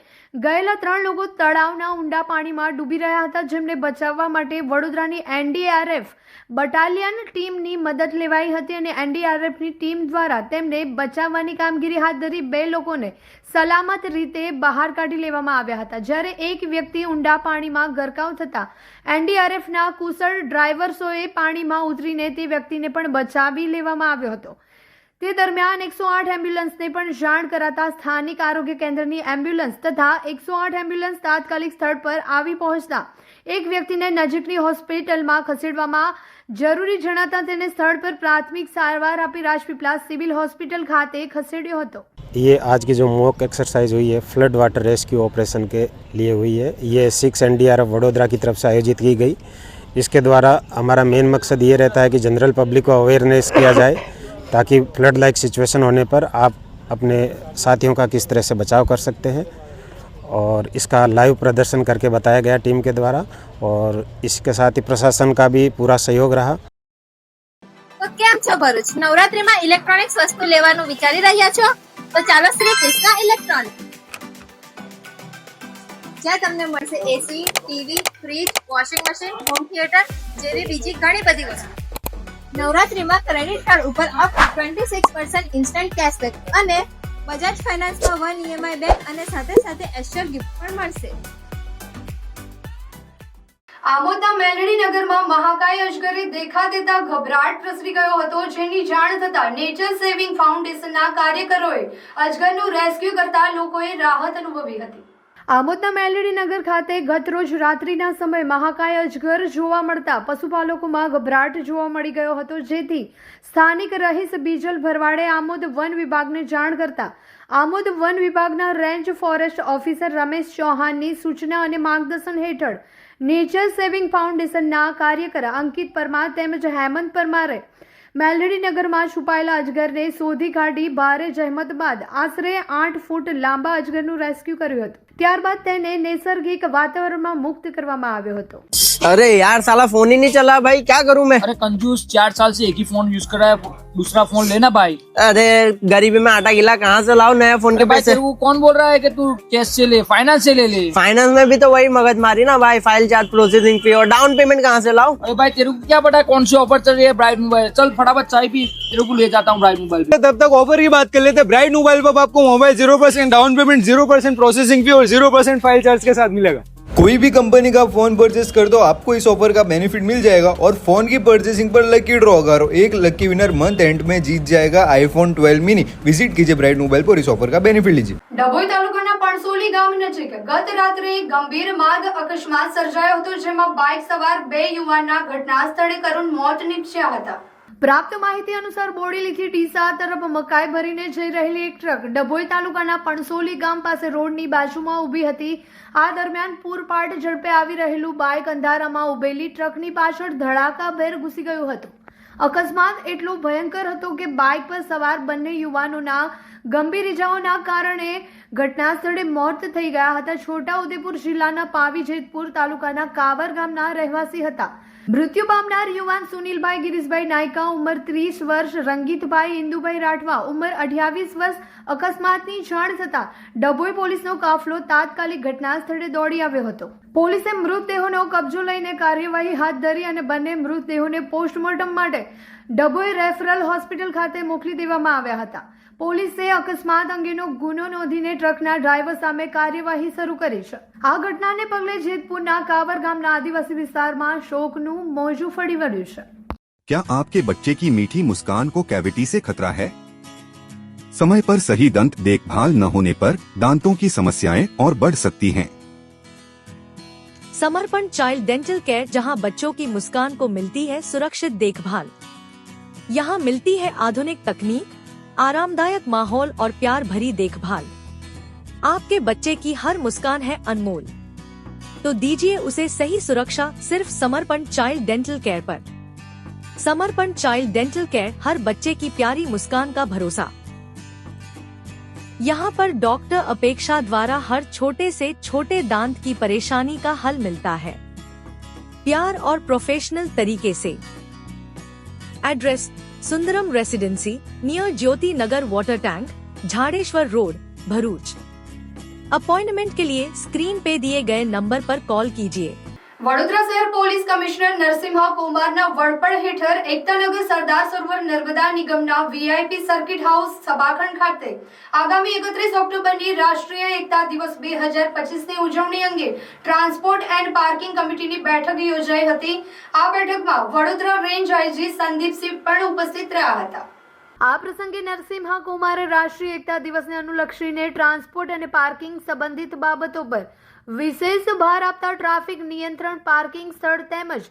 ગયેલા 3 લોકો તળાવના ઊંડા પાણીમાં ડૂબી રહ્યા હતા, જેમને બચાવવા માટે વડોદરાની NDRF બટાલિયન ટીમની મદદ લેવાઈ હતી અને NDRFની ટીમ દ્વારા તેમને બચાવવાની કામગીરી હાથ ધરી 2 લોકોને સલામત રીતે બહાર કાઢી લેવામાં આવ્યા હતા. જ્યારે એક વ્યક્તિ ઊંડા પાણીમાં ગરકાવ થતા NDRFના કુશળ ડ્રાઈવર્સોએ પાણીમાં ઉતરીને તે વ્યક્તિને પણ બચાવી લેવામાં આવ્યો હતો. તે દરમિયાન 108 એમ્બ્યુલન્સને પણ જાણ કરાતા સ્થાનિક આરોગ્ય કેન્દ્રની એમ્બ્યુલન્સ તથા 108 એમ્બ્યુલન્સ તાત્કાલિક સ્થળ પર આવી પહોંચતા એક વ્યક્તિને નજીકની હોસ્પિટલમાં ખસેડવામાં જરૂરી જણાતા તેને સ્થળ પર પ્રાથમિક સારવાર આપી રાજપીપળા સિવિલ હોસ્પિટલ ખાતે ખસેડ્યો હતો. ये आज की जो मॉक एक्सरसाइज हुई है फ्लड वाटर रेस्क्यू ऑपरेशन के लिए हुई है. ये 6 NDRF वडोदरा की तरफ से आयोजित की गई. इसके द्वारा हमारा मेन मकसद ये रहता है कि जनरल पब्लिक को अवेयरनेस किया जाए ताकि फ्लड लाइक सिचुएशन होने पर आप अपने साथियों का किस तरह से बचाव कर सकते हैं, और इसका लाइव प्रदर्शन करके बताया गया टीम के द्वारा, और इसके साथ ही प्रशासन का भी पूरा सहयोग रहा. તો કેમ છો ભરૂચ? નવરાત્રીમાં ઇલેક્ટ્રોનિક્સ વસ્તુ લેવાનું વિચારી રહ્યા છો? તો ચાલો શ્રી કૃષ્ણ ઇલેક્ટ્રોનિક્સ, જ્યાં તમને મળશે AC, TV, fridge, washing machine, home theatre જેવી બીજી ઘણી બધી વસ્તુ. નવરાત્રીમાં ક્રેડિટ કાર્ડ ઉપર અપ ટુ 26% ઇન્સ્ટન્ટ કેશબેક અને બજાજ ફાઇનાન્સમાં 1 EMI બેક અને સાથે સાથે એશ્યોર ગિફ્ટ પણ મળશે. આમોદના મેલડી નગરમાં મહાકાય અજગરે દેખા દેતા ગભરાટ પ્રસરી ગયો હતો, જેની જાણ થતા નેચર સેવિંગ ફાઉન્ડેશનના કાર્યકરોએ અજગરનું રેસ્ક્યુ કરતા લોકોએ રાહત અનુભવી હતી. આમોદના મેલડી નગર ખાતે ગત રોજ રાત્રિના સમયે મહાકાય અજગર જોવા મળતા પશુપાલકોમાં ગભરાટ જોવા મળી ગયો હતો, જેથી સ્થાનિક રહીશ બીજલ ભરવાડે આમોદ વન વિભાગને જાણ કરતા આમોદ વન વિભાગના રેન્જ ફોરેસ્ટ ઓફિસર રમેશ ચૌહાણની સૂચના અને માર્ગદર્શન હેઠળ નેચર સેવિંગ ફાઉન્ડેશનના કાર્યકર અંકિત પરમાર તેમજ હેમંત પરમારે મેલડી નગરમાં છુપાયેલા અજગરને શોધી કાઢી ભારે જહેમત બાદ આશરે 8 ફૂટ લાંબા અજગરનું રેસ્ક્યુ કર્યું હતું. ત્યારબાદ તેને નૈસર્ગિક વાતાવરણમાં મુક્ત કરવામાં આવ્યો હતો. अरे यार साला फोन ही नहीं चला भाई, क्या करूं मैं? अरे कंजूस 4 साल से एक ही फोन यूज कर रहा है, दूसरा फोन लेना भाई. अरे गरीबी में आटा गिला कहाँ से लाऊं नया फोन के पैसे? तेरे को कौन बोल रहा है कि तू कैश से ले, फाइनेंस से ले ले? फाइनेंस में भी तो वही मगज मारी ना भाई, फाइल चार्ज, प्रोसेसिंग फी और डाउन पेमेंट कहाँ से लाऊं? अरे भाई तेरे को क्या पता है कौन सी ऑफर चल रही है ब्राइट मोबाइल? चल फटाफट चाय पी, तेरे को ले जाता हूँ ब्राइट मोबाइल पे. तब तक ऑफर की बात कर लेते हैं. ब्राइट मोबाइल पर आपको mobile 0% down payment, 0% processing fee और 0% फाइल चार्ज के साथ मिलेगा. कोई भी कंपनी का फोन परचेस कर दो, आपको इस ऑफर का बेनिफिट मिल जाएगा और फोन की परचेसिंग पर लकी ड्रॉ करो, एक लकी विनर मंथ एंड में जीत जाएगा आईफोन 12 मिनी। विजिट कीजिए ब्राइट मोबाइल पर, इस ऑफर का बेनिफिट लीजिए। ડભોઈ તાલુકાના પણસોલી ગામ નજીક ગત રાત્રે એક ગંભીર માર્ગ અકસ્માત સર્જાયો હતો, જેમાં બાઇક સવાર બે યુવાનના ઘટના સ્થળે કરુણ મોત નીપજ્યા હતા। પ્રાપ્ત માહિતી અનુસાર બોડેલીથી ડીસા તરફ મકાઈ ભરીને જઈ રહેલી એક ટ્રક ડભોઈ તાલુકાના પણસોલી ગામ પાસે રોડની બાજુમાં ઊભી હતી। આ દરમિયાન પૂરપાટ ઝડપે આવી રહેલું બાઇક અંધારામાં ઊભેલી ટ્રકની પાછળ ધડાકાભેર ઘૂસી ગયું હતું। અકસ્માત એટલો ભયંકર હતો કે બાઇક પર સવાર બંને યુવાનોના ગંભીર ઇજાઓના કારણે ઘટના સ્થળે મોત થઈ ગયા હતા। છોટાઉદેપુર જિલ્લાના પાવી જેતપુર તાલુકાના કાબર ગામના રહેવાસી હતા। મૃત્યુ પામનાર યુવાન સુનિલભાઈ ગિરીશભાઈ નાયકા ઉંમર 30 વર્ષ, રંગીતભાઈ ઇન્દુભાઈ રાઠવા ઉંમર 28 વર્ષ અકસ્માતની જાણ થતાં ડભોઈ પોલીસનો કાફલો તાત્કાલિક ઘટના સ્થળે દોડી આવ્યો હતો। પોલીસે મૃતદેહોનો કબજો લઈને કાર્યવાહી હાથ ધરી અને બંને મૃતદેહોને પોસ્ટમોર્ટમ માટે ડભોઈ રેફરલ હોસ્પિટલ ખાતે મોકલી દેવામાં આવ્યા હતા। પોલીસે અકસ્માત અંગેનો ગુનો નોંધીને ટ્રકના ડ્રાઈવર સામે કાર્યવાહી શરૂ કરી છે। આ ઘટનાને પગલે જેતપુરના કાવર ગામના આદિવાસી વિસ્તારમાં શોકનું મોજું ફરી વળ્યું છે। क्या आपके बच्चे की मीठी मुस्कान को कैविटी से खतरा है? समय पर सही दंत देखभाल न होने पर दांतों की समस्याएं और बढ़ सकती हैं। समर्पण चाइल्ड डेंटल केयर, जहां बच्चों की मुस्कान को मिलती है सुरक्षित देखभाल। यहां मिलती है आधुनिक तकनीक, आरामदायक माहौल और प्यार भरी देखभाल। आपके बच्चे की हर मुस्कान है अनमोल, तो दीजिए उसे सही सुरक्षा सिर्फ समर्पण चाइल्ड डेंटल केयर पर। समर्पण चाइल्ड डेंटल केयर, हर बच्चे की प्यारी मुस्कान का भरोसा। यहाँ पर डॉक्टर अपेक्षा द्वारा हर छोटे से छोटे दांत की परेशानी का हल मिलता है, प्यार और प्रोफेशनल तरीके से। Address: Sundaram residency, near Jyoti Nagar water tank, Jhadeshwar road, Bharuch. Appointment के लिए स्क्रीन पे दिए गए नंबर पर कॉल कीजिए। વડોદરા શહેર પોલીસ કમિશનર નરસિંહા કુમારના વડપણ હેઠળ એકતાનગર સરદાર સરોવર નર્મદા નિગમના વીઆઈપી સર્કિટ હાઉસ સભાખંડ ખાતે આગામી 31 ઓક્ટોબરની રાષ્ટ્રીય એકતા દિવસ 2025ની ઉજવણી અંગે ટ્રાન્સપોર્ટ એન્ડ પાર્કિંગ કમિટીની બેઠક યોજાઈ હતી। આ બેઠકમાં વડોદરા રેન્જ આઈજી સંદીપસિંહ પણ ઉપસ્થિત રહ્યા હતા। આ પ્રસંગે નરસિંહા કુમારે રાષ્ટ્રીય એકતા દિવસને અનુલક્ષીને ટ્રાન્સપોર્ટ અને પાર્કિંગ સંબંધિત બાબતો પર વિશેષ ભાર આપતા ટ્રાફિક નિયંત્રણ, પાર્કિંગ સ્થળ તેમજ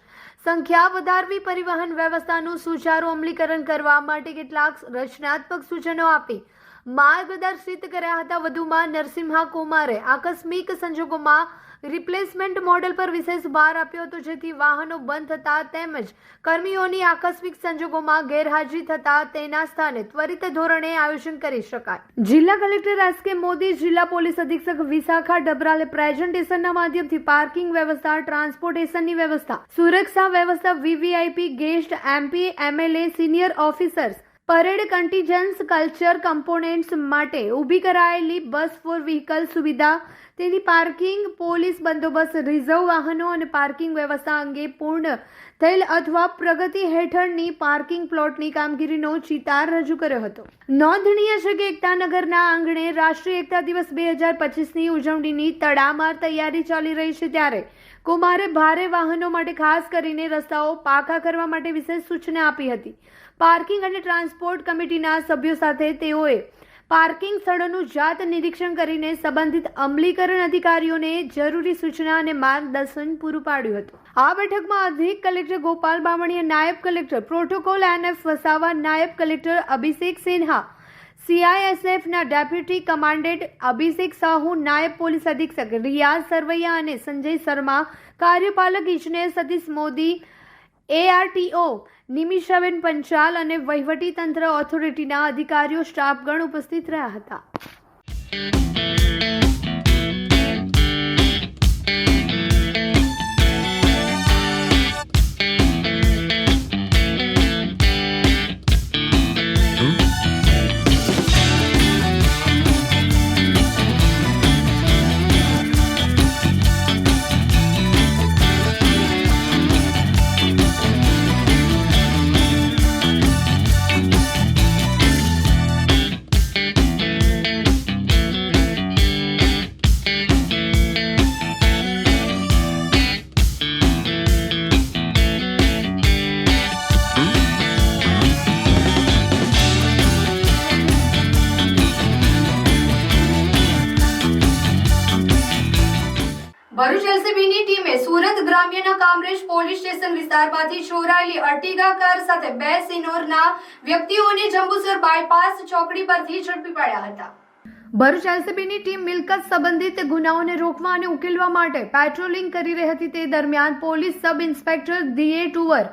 સંખ્યા વધારવી, પરિવહન વ્યવસ્થાનું સુચારું અમલીકરણ કરવા માટે કેટલાક રચનાત્મક સૂચનો આપી માર્ગદર્શિત કર્યા હતા। વધુમાં નરસિંહા કુમારે આકસ્મિક સંજોગોમાં રિપ્લેસમેન્ટ મોડેલ પર વિશેષ ભાર આપ્યો હતો, જેથી વાહનો બંધ થતા તેમજ કર્મીઓની આકસ્મિક સંજોગોમાં ગેરહાજરી થતા તેના સ્થાને ત્વરિત ધોરણે આયોજન કરી શકાય। જિલ્લા કલેક્ટર એસ.કે. મોદી, જિલ્લા પોલીસ અધિક્ષક વિશાખા ડબરાલે પ્રેઝન્ટેશનના માધ્યમથી પાર્કિંગ વ્યવસ્થા, ટ્રાન્સપોર્ટેશનની વ્યવસ્થા, સુરક્ષા વ્યવસ્થા, VVIP guest, MP, MLA, senior officers, parade contingents, culture components માટે ઊભી કરાયેલી બસ ફોર વ્હીકલ સુવિધા, તેની પાર્કિંગ, પોલીસ બંદોબસ્ત, રિઝર્વ વાહનો અને પાર્કિંગ વ્યવસ્થા અંગે પૂર્ણ થયેલ અથવા પ્રગતિ હેઠળની પાર્કિંગ પ્લોટની કામગીરીનો ચિતાર રજૂ કર્યો હતો। નોંધનીય છે કે એકતાનગરના આંગણે રાષ્ટ્રીય એકતા દિવસ 2025ની ઉજવણીની તડામાર તૈયારી ચાલી રહી છે, ત્યારે કુમારે ભારે વાહનો માટે ખાસ કરીને રસ્તાઓ પાકા કરવા માટે વિશેષ સૂચના આપી હતી। પાર્કિંગ અને ટ્રાન્સપોર્ટ કમિટીના સભ્યો સાથે તેઓએ પાર્કિંગ સ્થળોનું જાત નિરીક્ષણ કરીને સંબંધિત અમલીકરણ અધિકારીઓને જરૂરી સૂચના અને માર્ગદર્શન પૂરું પાડ્યું હતું। આ બેઠકમાં અધિક કલેક્ટર ગોપાલ બામણીયા, નાયબ કલેક્ટર પ્રોટોકોલ NF વસાવા, નાયબ કલેક્ટર અભિષેક સિન્હા, CISFના ડેપ્યુટી કમાન્ડન્ટ અભિષેક સાહુ, નાયબ પોલીસ અધિક્ષક રિયાઝ સરવૈયા અને સંજય શર્મા, કાર્યપાલક ઇજનેર સતીશ મોદી, ARTO નિમિષાબેન પંચાલ અને વહીવટી તંત્ર ઓથોરિટીના અધિકારીઓ, સ્ટાફગણ ઉપસ્થિત રહ્યા હતા। ભરૂચ એલસીબીની ટીમે સુરત ગ્રામ્યના કામરેજ પોલીસ સ્ટેશન વિસ્તારમાંથી ચોરાયેલી અર્ટિગા કાર સાથે 2 સિનોરના વ્યક્તિઓને જંબુસર બાયપાસ ચોકડી પરથી ઝડપી પાડ્યા હતા. ભરૂચ એલસીબીની ટીમ મિલકત સંબંધિત ગુનાઓને રોકવા અને ઉકેલવા માટે પેટ્રોલિંગ કરી રહી હતી. તે દરમિયાન પોલીસ સબ ઇન્સ્પેક્ટર ડીએ ટુવર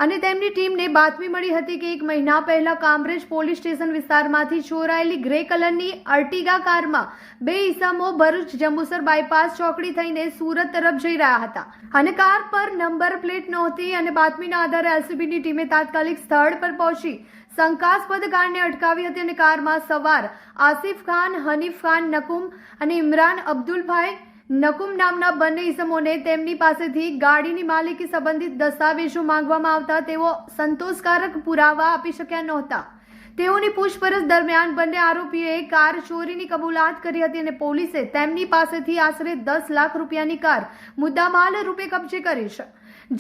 અને તેમની ટીમને બાતમી મળી હતી કે 1 મહિના પહેલા કામરેજ પોલીસ સ્ટેશન વિસ્તારમાંથી ચોરાયેલી ગ્રે કલરની અર્ટિગા કારમાં 2 ઈસમો ભરૂચ જંબુસર બાયપાસ ચોકડી થઈને સુરત તરફ જઈ રહ્યા હતા અને કાર પર નંબર પ્લેટ નહોતી અને બાતમીના આધારે એલસીબીની ટીમે તાત્કાલિક સ્થળ પર પહોંચી શંકાસ્પદ કારને અટકાવી હતી અને કારમાં સવાર આસિફ ખાન, હનીફ ખાન નકુમ અને ઇમરાન અબ્દુલભાઈ નકુમ નામના બંને ઇસમોને તેમની પાસેથી ગાડીની માલિકી સંબંધિત દસ્તાવેજો માંગવામાં આવતા તેઓ સંતોષકારક પુરાવા આપી શક્યા નહોતા. તેઓની પૂછપરછ દરમિયાન બંને આરોપીઓએ કાર ચોરીની કબૂલાત કરી હતી અને પોલીસે તેમની પાસેથી આશરે 10 લાખ રૂપિયાની કાર મુદ્દામાલ રૂપે કબજે કરી છે.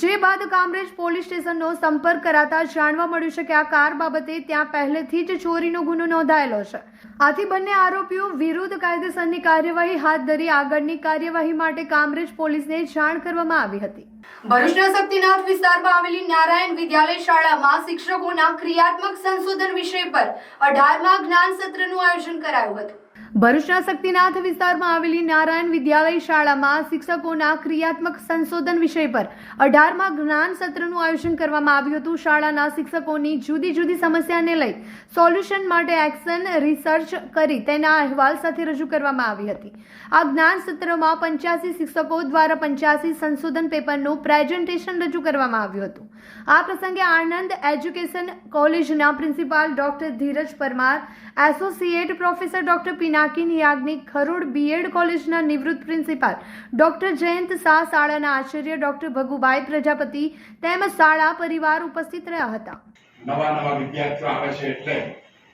જે બાદ કામરેજ પોલીસ સ્ટેશનનો સંપર્ક કરાતા જાણવા મળ્યું છે કે આ કાર બાબતે ત્યાં પહેલેથી જ ચોરીનો ગુનો નોંધાયેલો છે. આથી બંને આરોપીઓ વિરુદ્ધ કાયદેસરની કાર્યવાહી હાથ ધરી આગળની કાર્યવાહી માટે કામરેજ પોલીસને જાણ કરવામાં આવી હતી. ભરૂચના શક્તિનાથ વિસ્તારમાં આવેલી નારાયણ વિદ્યાલય શાળામાં શિક્ષકોના ક્રિયાત્મક સંશોધન વિષય પર 18મા જ્ઞાન સત્રનું આયોજન કરાયું હતું. ભરૂચના શક્તિનાથ વિસ્તારમાં આવેલી નારાયણ વિદ્યાલય શાળામાં શિક્ષકોના ક્રિયાત્મક સંશોધન વિષય પર 18મા જ્ઞાન સત્રનું આયોજન કરવામાં આવ્યું હતું. શાળાના શિક્ષકોની જુદી જુદી સમસ્યાને લઈ સોલ્યુશન માટે એક્શન રિસર્ચ કરી તેના અહેવાલ સાથે રજૂ કરવામાં આવી હતી. આ જ્ઞાન સત્રમાં 85 શિક્ષકો દ્વારા 85 સંશોધન પેપરનું પ્રેઝન્ટેશન રજૂ કરવામાં આવ્યું હતું. આ પ્રસંગે આનંદ એજ્યુકેશન કોલેજના principal doctor Dhiraj Parmar, associate professor doctor Pinakin Yagnik, Kharod BEd કોલેજના નિવૃત્ત પ્રિન્સિપાલ ડોક્ટર જયંત શાહ, શાળાના આચાર્ય ડોક્ટર ભગુભાઈ પ્રજાપતિ તેમજ શાળા પરિવાર ઉપસ્થિત રહ્યા હતા. નવા વિદ્યાર્થીઓ આવે છે એટલે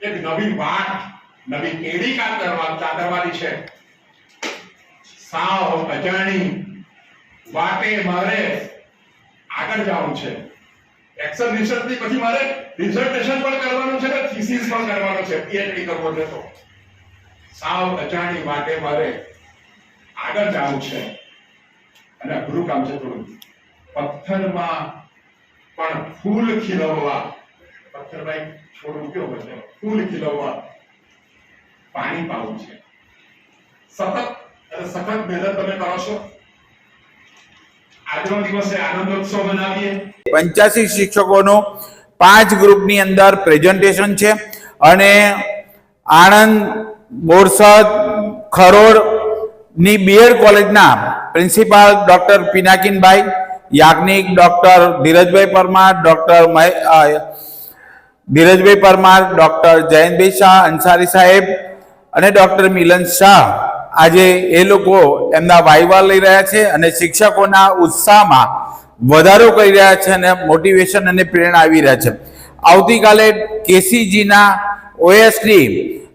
એક નવી વાત, નવી પેઢી ચાદરવાની છે. સાવ અજાણી વાટે મારે આગળ જવાનું છે. એક્શન રિસર્ચ થી પછી મારે ડિસર્ટેશન પણ કરવાનું છે ને થીસીસ પણ કરવાનો છે, પીએચડી કરવો છે. તો સાવ અજાણી વાટે મારે આગળ જવું છે અને અઘરું કામ છે થોડું. પથ્થરમાં પણ ફૂલ ખીલવવા, પથ્થરમાં એક છોડ ઉગ્યો હોય છે, ફૂલ ખીલવવા પાણી પાવું છે. સખત મહેનત તમે કરો છો. આજનો દિવસે આનંદોત્સવ મનાવીએ. 85 શિક્ષકોનો 5 ગ્રુપની અંદર પ્રેઝન્ટેશન છે અને આણંદ, બોરસદ, ખરોડ ની બીએડ કોલેજના પ્રિન્સિપાલ ડોક્ટર પિનાકીનભાઈ યાજ્ઞિક, ડોક્ટર ધીરજભાઈ પરમાર, ડોક્ટર જયંતભાઈ શાહ અંસારી સાહેબ અને ડોક્ટર મિલન શાહ આજે એ લોકો એમના વાઇવા લઈ રહ્યા છે અને શિક્ષકોના ઉત્સાહમાં વધારો કરી રહ્યા છે અને મોટિવેશન અને પ્રેરણા આવી રહ્યા છે. આવતીકાલે કેસીજીના ઓએસડી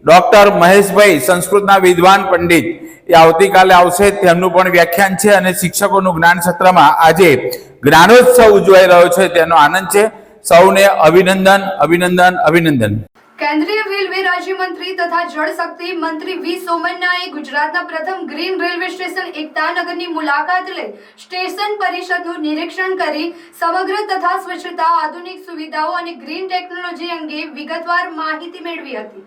ડોક્ટર મહેશભાઈ, સંસ્કૃતના વિદ્વાન પંડિત, એ આવતીકાલે આવશે. તેમનું પણ વ્યાખ્યાન છે અને શિક્ષકોનું જ્ઞાન સત્રમાં આજે જ્ઞાનોત્સવ ઉજવાઈ રહ્યો છે, તેનો આનંદ છે. સૌને અભિનંદન, અભિનંદન, અભિનંદન. કેન્દ્રીય રેલવે રાજ્યમંત્રી તથા જળશક્તિ મંત્રી વી સોમન્નાએ ગુજરાતના પ્રથમ ગ્રીન રેલવે સ્ટેશન એકતાનગરની મુલાકાત લઈ સ્ટેશન પરિષદનું નિરીક્ષણ કરી સમગ્ર તથા સ્વચ્છતા, આધુનિક સુવિધાઓ અને ગ્રીન ટેકનોલોજી અંગે વિગતવાર માહિતી મેળવી હતી.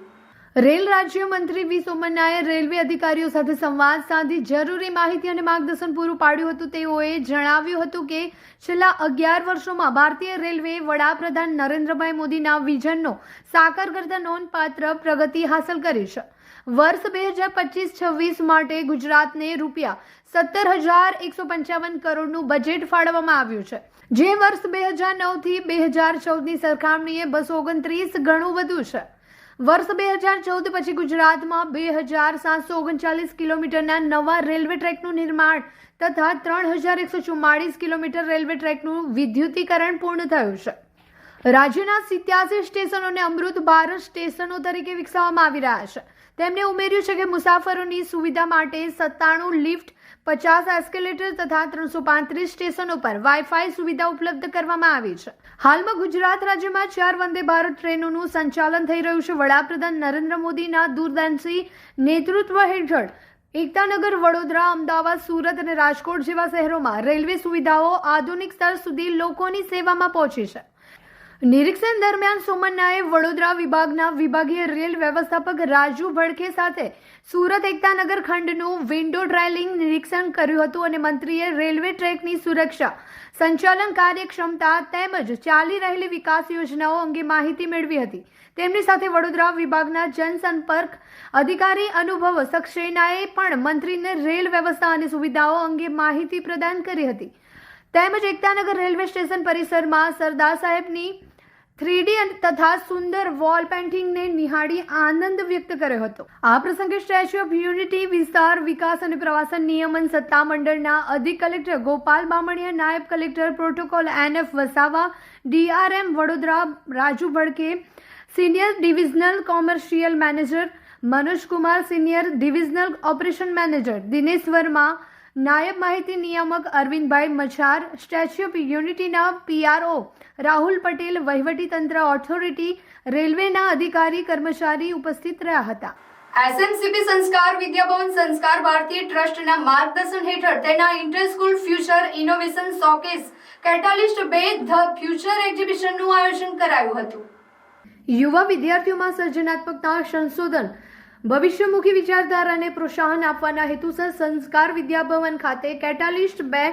રેલ રાજ્યમંત્રી વી સોમન્નાએ રેલવે અધિકારીઓ સાથે સંવાદ સાધી જરૂરી માહિતી અને માર્ગદર્શન પૂરું પાડ્યું હતું. તેઓએ જણાવ્યું હતું કે છેલ્લા 11 વર્ષોમાં ભારતીય રેલવે વડાપ્રધાન નરેન્દ્રભાઈ મોદીના વિઝનનો સાકાર કરતા નોંધપાત્ર પ્રગતિ હાંસલ કરી છે. વર્ષ 2025-26 માટે ગુજરાતને ₹17,155 કરોડનું બજેટ ફાળવવામાં આવ્યું છે, જે વર્ષ 2009 થી 2014ની સરખામણીએ 229 ગણું વધુ છે. વર્ષ 2014 પછી ગુજરાતમાં 2,739 કિલોમીટરના નવા રેલવે ટ્રેકનું નિર્માણ તથા 3,144 કિલોમીટર રેલવે ટ્રેકનું વિદ્યુતીકરણ પૂર્ણ થયું છે. રાજ્યના 87 સ્ટેશનોને અમૃત ભારત સ્ટેશનો તરીકે વિકસાવવામાં આવી રહ્યા છે. તેમણે ઉમેર્યું છે કે મુસાફરોની સુવિધા માટે 97 લિફ્ટ, 50 એસ્કેલેટર તથા 335 સ્ટેશનો પર વાઈફાઈ સુવિધા ઉપલબ્ધ કરવામાં આવી છે. હાલમાં ગુજરાત રાજ્યમાં 4 વંદે ભારત ટ્રેનોનું સંચાલન થઈ રહ્યું છે. વડાપ્રધાન નરેન્દ્ર મોદીના દૂરદર્શી નેતૃત્વ હેઠળ એકતાનગર, વડોદરા, અમદાવાદ, સુરત અને રાજકોટ જેવા શહેરોમાં રેલવે સુવિધાઓ આધુનિક સ્તર સુધી લોકોની સેવામાં પહોંચી છે. નિરીક્ષણ દરમિયાન સોમન્નાએ વડોદરા વિભાગના વિભાગીય રેલ વ્યવસ્થાપક રાજુ ભડકે સાથે સુરત એકતાનગર ખંડનું વિન્ડો ડ્રાઇલિંગ નિરીક્ષણ કર્યું હતું અને મંત્રીએ રેલવે ટ્રેકની સુરક્ષા, સંચાલન કાર્યક્ષમતા તેમજ ચાલી રહેલી વિકાસ યોજનાઓ અંગે માહિતી મેળવી હતી. તેમની સાથે વડોદરા વિભાગના જનસંપર્ક અધિકારી અનુભવ સક્સેનાએ પણ મંત્રીને રેલ વ્યવસ્થા અને સુવિધાઓ અંગે માહિતી પ્રદાન કરી હતી. તેમજ એકતાનગર રેલવે સ્ટેશન પરિસરમાં સરદાર સાહેબની 3D તથા સુંદર વોલ પેઇન્ટિંગને નિહાળી આનંદ વ્યક્ત કર્યો હતો. આ પ્રસંગે સ્ટેચ્યુ ઓફ યુનિટી વિસ્તાર વિકાસ અને પ્રવાસન નિયમન સત્તા મંડળના અધિક કલેક્ટર ગોપાલ બામણિયા, નાયબ collector protocol NF Vasava, DRM Vadodara Raju Bhadke, senior divisional commercial manager Manojkumar, senior divisional operation manager Dinesh Verma, નાયબ માહિતી નિયામક અરવિંદભાઈ મચાર, સ્ટેચ્યુ ઓફ યુનિટીના PRO રાહુલ પટેલ, વહીવટી તંત્ર ઓથોરિટી, રેલવેના અધિકારી કર્મચારી ઉપસ્થિત રહ્યા હતા. SMCP સંસ્કાર વિદ્યાભવન સંસ્કાર ભારતી ટ્રસ્ટના માર્ગદર્શન હેઠળ તેના inter school future innovation showcase catalyst 2 the future એક્ઝિબિશનનું આયોજન કરાયું હતું. યુવા વિદ્યાર્થીઓમાં સર્જનાત્મકતા, સંશોધન, ભવિષ્યમુખી વિચારધારાને પ્રોત્સાહન આપવાના હેતુસર સંસ્કાર વિદ્યાભવન ખાતે કેટાલિસ્ટ 2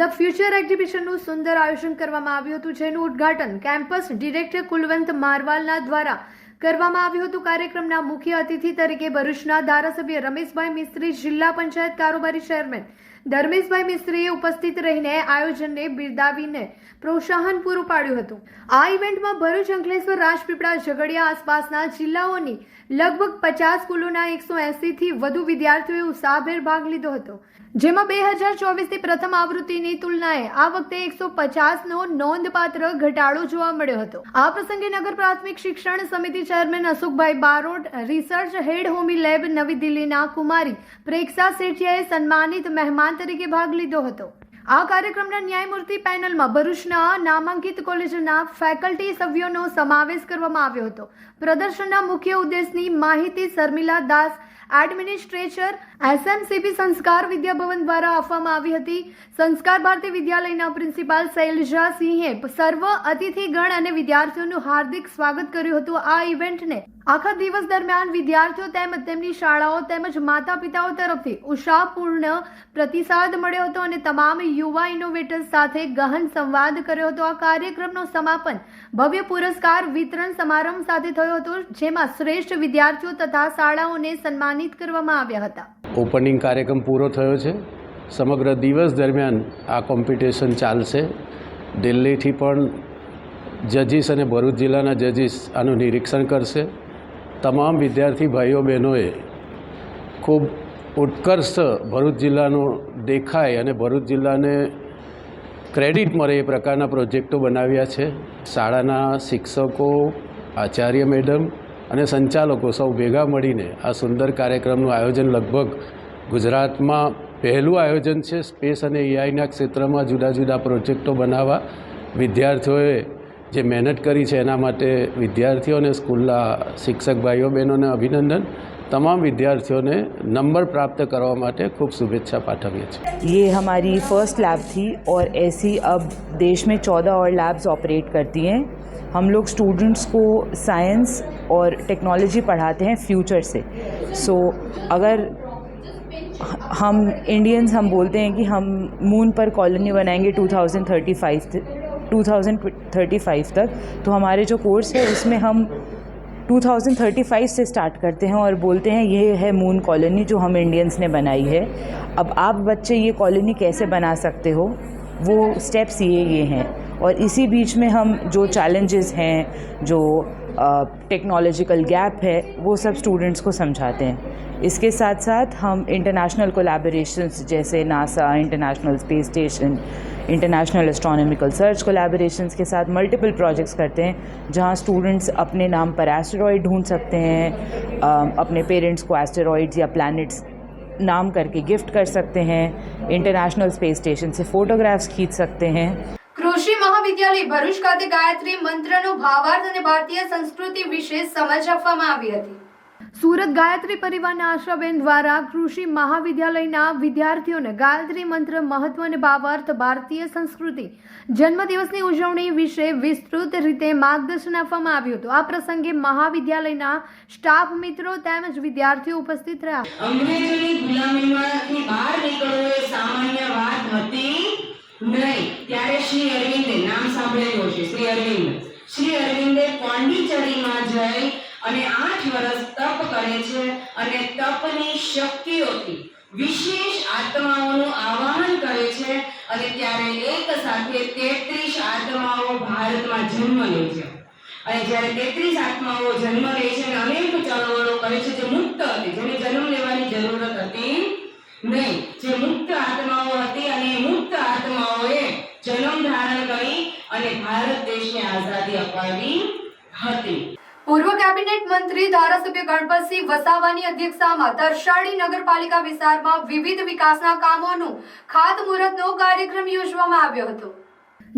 ધ ફ્યુચર એક્ઝિબિશનનું સુંદર આયોજન કરવામાં આવ્યું હતું, જેનું ઉદ્ઘાટન કેમ્પસ ડિરેક્ટર કુલવંત મારવાલના દ્વારા કરવામાં આવ્યું હતું. કાર્યક્રમના મુખ્ય અતિથિ તરીકે ભરૂચના ધારાસભ્ય રમેશભાઈ મિસ્ત્રી, જિલ્લા પંચાયત કારોબારી ચેરમેન ધર્મેશભાઈ મિસ્ત્રીએ ઉપસ્થિત રહીને આયોજનને બિરદાવીને પ્રોત્સાહન પૂરું પાડ્યું હતું. આ ઇવેન્ટમાં ભરૂચ, અંકલેશ્વર, રાજપીપળા, ઝઘડિયા આસપાસના જિલ્લાઓની લગભગ 50 સ્કૂલોના 180 થી વધુ વિદ્યાર્થીઓએ ઉત્સાહભેર ભાગ લીધો હતો, જેમાં 2024ની પ્રથમ આવૃત્તિની તુલનાએ આ વખતે 150નો નોંધપાત્ર ઘટાડો જોવા મળ્યો હતો. આ પ્રસંગે નગર પ્રાથમિક શિક્ષણ સમિતિ ચેરમેન અશોકભાઈ બારોટ, રિસર્ચ હેડ હોમી લેબ નવી દિલ્હીના કુમારી પ્રેક્ષા શેઠિયાએ સન્માનિત મહેમાન તરીકે ભાગ લીધો હતો. આ કાર્યક્રમના ન્યાયમૂર્તિ પેનલમાં ભરૂચના નામાંકિત કોલેજના ફેકલ્ટી સભ્યોનો સમાવેશ કરવામાં આવ્યો હતો. પ્રદર્શનના મુખ્ય ઉદ્દેશની માહિતી શર્મિલા દાસ, એડમિનિસ્ટ્રેટર, SMCP સંસ્કાર વિદ્યાભવન દ્વારા આપવામાં આવી હતી. સંસ્કાર ભારતી વિદ્યાલયના પ્રિન્સિપાલ શૈલજા સિંહે સર્વ અતિથિગણ અને વિદ્યાર્થીઓનું હાર્દિક સ્વાગત કર્યું હતું. આ ઇવેન્ટને આખા દિવસ દરમિયાન વિદ્યાર્થીઓ તેમજ તેમની શાળાઓ તેમજ માતા પિતાઓ તરફથી ઉત્સાહપૂર્ણ પ્રતિસાદ મળ્યો હતો અને તમામ યુવા ઇનોવેટર્સ સાથે ગહન સંવાદ કર્યો હતો. આ કાર્યક્રમનો સમાપન ભવ્ય પુરસ્કાર વિતરણ સમારંભ સાથે થયો હતો, જેમાં શ્રેષ્ઠ વિદ્યાર્થીઓ તથા શાળાઓને સન્માનિત કરવામાં આવ્યા હતા. ઓપનિંગ કાર્યક્રમ પૂરો થયો છે. સમગ્ર દિવસ દરમિયાન આ કોમ્પિટિશન ચાલશે. દિલ્હીથી પણ જજીસ અને ભરૂચ જિલ્લાના જજીસ આનું નિરીક્ષણ કરશે. તમામ વિદ્યાર્થી ભાઈઓ બહેનોએ ખૂબ ઉત્કર્ષ ભરૂચ જિલ્લાનો દેખાય અને ભરૂચ જિલ્લાને ક્રેડિટ મળે એ પ્રકારના પ્રોજેક્ટો બનાવ્યા છે. શાળાના શિક્ષકો, આચાર્ય મેડમ અને સંચાલકો સૌ ભેગા મળીને આ સુંદર કાર્યક્રમનું આયોજન લગભગ ગુજરાતમાં પહેલું આયોજન છે. સ્પેસ અને AIના ક્ષેત્રમાં જુદા જુદા પ્રોજેક્ટો બનાવવા વિદ્યાર્થીઓએ જે મહેનત કરી છે એના માટે વિદ્યાર્થીઓ અને સ્કૂલના શિક્ષક ભાઈઓ બહેનોને અભિનંદન. तमाम विद्यार्थियों ने नंबर प्राप्त करवा માટે खूब शुभेच्छा पाठवीए છીએ. ये हमारी फर्स्ट लैब थी और ऐसी अब देश में 14 और लैब्स ऑपरेट करती हैं. हम लोग स्टूडेंट्स को साइंस और टेक्नोलॉजी पढ़ाते हैं फ्यूचर से. सो अगर हम इंडियंस हम बोलते हैं कि हम मून पर कॉलोनी बनाएंगे 2035 तक, तो हमारे जो कोर्स है उसमें हम 2035 से स्टार्ट करते हैं और बोलते हैं ये है मून कॉलोनी जो हम इंडियंस ने बनाई है. अब आप बच्चे ये कॉलोनी कैसे बना सकते हो, वो स्टेप्स ये हैं. और इसी बीच में हम जो चैलेंजेस हैं, जो टेक्नोलॉजिकल गैप है, वो सब स्टूडेंट्स को समझाते हैं. इसके साथ साथ हम इंटरनेशनल कोलैबोरेशंस जैसे NASA, international space station, international astronomical search collaborations के साथ मल्टीपल प्रोजेक्ट्स करते हैं, जहां स्टूडेंट्स अपने नाम पर एस्टेरॉयड ढूंढ सकते हैं, अपने पेरेंट्स को एस्टेरॉयड्स या प्लैनेट्स नाम करके गिफ्ट कर सकते हैं, इंटरनेशनल स्पेस स्टेशन से फोटोग्राफ्स खींच सकते हैं. કૃષિ મહાવિદ્યાલય ભરૂચ ખાતે ગાયત્રી મંત્રનો ભાવાર્થ અને ભારતીય સંસ્કૃતિ વિશે સમજ આપવામાં આવી હતી. સુરત ગાયત્રી પરિવારના આશાબેન દ્વારા કૃષિ મહાવિદ્યાલયના વિદ્યાર્થીઓને ગાયત્રી મંત્ર મહત્વ અને ભાવાર્થ ભારતીય સંસ્કૃતિ જન્મદિવસની ઉજવણી વિશે વિસ્તૃત રીતે માર્ગદર્શન આપવામાં આવ્યું હતું. આ પ્રસંગે મહાવિદ્યાલયના સ્ટાફ મિત્રો તેમજ વિદ્યાર્થીઓ ઉપસ્થિત રહ્યા. અંગ્રેજોની ગુલામીમાંથી બહાર નીકળવું એ સામાન્ય વાત હતી નહીં. ત્યારે શ્રી અરવિંદે નામ સાંભળેલું છે. શ્રી અરવિંદે પોંડિચેરીમાં જઈ અને 8 વર્ષ તપ કરે છે અને તપની શક્તિઓથી વિશેષ આત્માઓનું આવાહન કરે છે અને ત્યારે એક સાથે 33 આત્માઓ ભારતમાં જન્મ લે છે. અને જ્યારે 33 આત્માઓ જન્મ લે છે અને અનેક ચળવળો કરે છે જે મુક્ત હતી, જેને જન્મ લેવાની જરૂરત હતી નહીં, જે મુક્ત આત્માઓ હતી અને મુક્ત આત્માઓએ જન્મ ધારણ કરી અને ભારત દેશને આઝાદી અપાવી હતી. પૂર્વ કેબિનેટ મંત્રી ધારાસભ્ય ગણપતસિંહ વસાવાની અધ્યક્ષતામાં તરસાડી નગરપાલિકા વિસ્તારમાં વિવિધ વિકાસના કામોનું ખાતમુહૂર્તનો કાર્યક્રમ યોજવામાં આવ્યો હતો.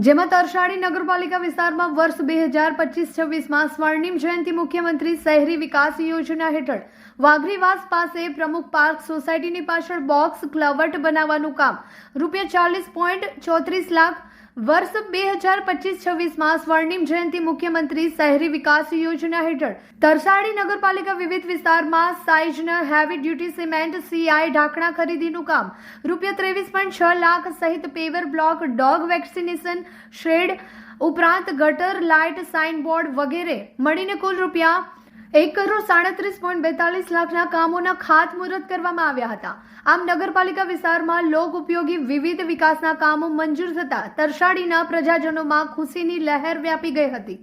જેમાં તરસાડી નગરપાલિકા વિસ્તારમાં વર્ષ 2025-26માં સ્વર્ણિમ જયંતિ મુખ્યમંત્રી શહેરી વિકાસ યોજના હેઠળ વાઘરીવાસ પાસે પ્રમુખ પાર્ક સોસાયટીની પાછળ બોક્સ ક્લવર્ટ બનાવવાનું કામ ₹40.34 લાખ, વર્ષ 2025-26માં સ્વર્ણિમ જયંતિ મુખ્યમંત્રી શહેરી વિકાસ યોજના હેઠળ તરસાડી નગરપાલિકા વિવિધ વિસ્તારમાં સાઇઝના હેવી ડ્યુટી સિમેન્ટ CI ઢાંકણા ખરીદીનું કામ ₹23.6 લાખ સહિત paver block, dog vaccination shed ઉપરાંત ગટર લાઇટ, સાઇન બોર્ડ વગેરે મળીને કુલ ₹1,37.42 લાખના કામોના ખાતમુહૂર્ત કરવામાં આવ્યા હતા. આમ નગરપાલિકા વિસ્તારમાં લોક ઉપયોગી વિવિધ વિકાસના કામો મંજૂર થતા તરસાડીના પ્રજાજનોમાં ખુશીની લહેર વ્યાપી ગઈ હતી.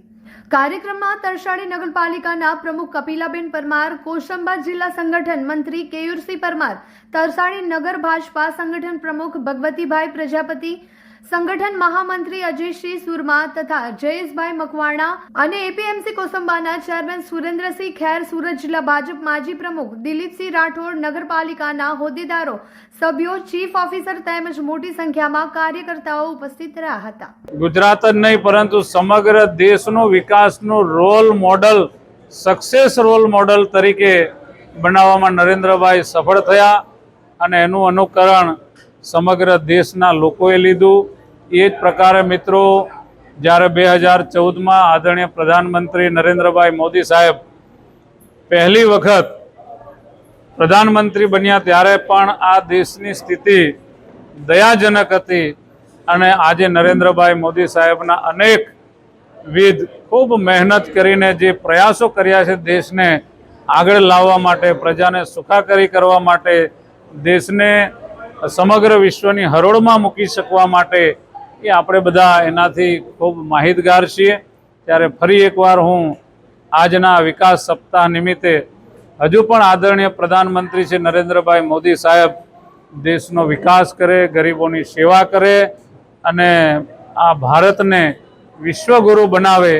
કાર્યક્રમમાં તરસાડી નગરપાલિકાના પ્રમુખ કપિલાબેન પરમાર, કોસંબા જિલ્લા સંગઠન મંત્રી કેયુરસિંહ પરમાર, તરસાડી નગર ભાજપા સંગઠન પ્રમુખ ભગવતીભાઈ પ્રજાપતિ, સંગઠન મહામંત્રી અજયસિંહ સુરમા તથા જયેશભાઈ મકવાણા અને APMC કોસંબાના ચેરમેન સુરેન્દ્રસિંહ ખેર, સુરત જિલ્લા ભાજપ માજી પ્રમુખ દિલીપસિંહ રાઠોડ, નગરપાલિકાના હોદ્દેદારો, સભ્યો, ચીફ ઓફિસર તેમજ મોટી સંખ્યામાં કાર્યકર્તાઓ ઉપસ્થિત રહ્યા હતા. ગુજરાત જ નહીં પરંતુ સમગ્ર દેશનો વિકાસનો role model, success role model તરીકે બનાવવામાં નરેન્દ્રભાઈ સફળ થયા અને એનું અનુકરણ સમગ્ર દેશના લોકોએ લીધું. એ જ પ્રકારે મિત્રો, જ્યારે 2014માં આદરણીય પ્રધાનમંત્રી નરેન્દ્રભાઈ મોદી સાહેબ પહેલી વખત પ્રધાનમંત્રી બન્યા ત્યારે પણ આ દેશની સ્થિતિ દયાજનક હતી અને આજે નરેન્દ્રભાઈ મોદી સાહેબના અનેકવિધ ખૂબ મહેનત કરીને જે પ્રયાસો કર્યા છે દેશને આગળ લાવવા માટે, પ્રજાને સુખાકારી કરવા માટે, દેશને સમગ્ર વિશ્વની હરોળમાં મૂકી શકવા માટે એ આપણે બધા એનાથી ખૂબ માહિતગાર છીએ. ત્યારે ફરી એકવાર હું આજના વિકાસ સપ્તાહ નિમિત્તે હજુ પણ આદરણીય પ્રધાનમંત્રી શ્રી નરેન્દ્રભાઈ મોદી સાહેબ દેશનો વિકાસ કરે, ગરીબોની સેવા કરે અને આ ભારતને વિશ્વગુરુ બનાવે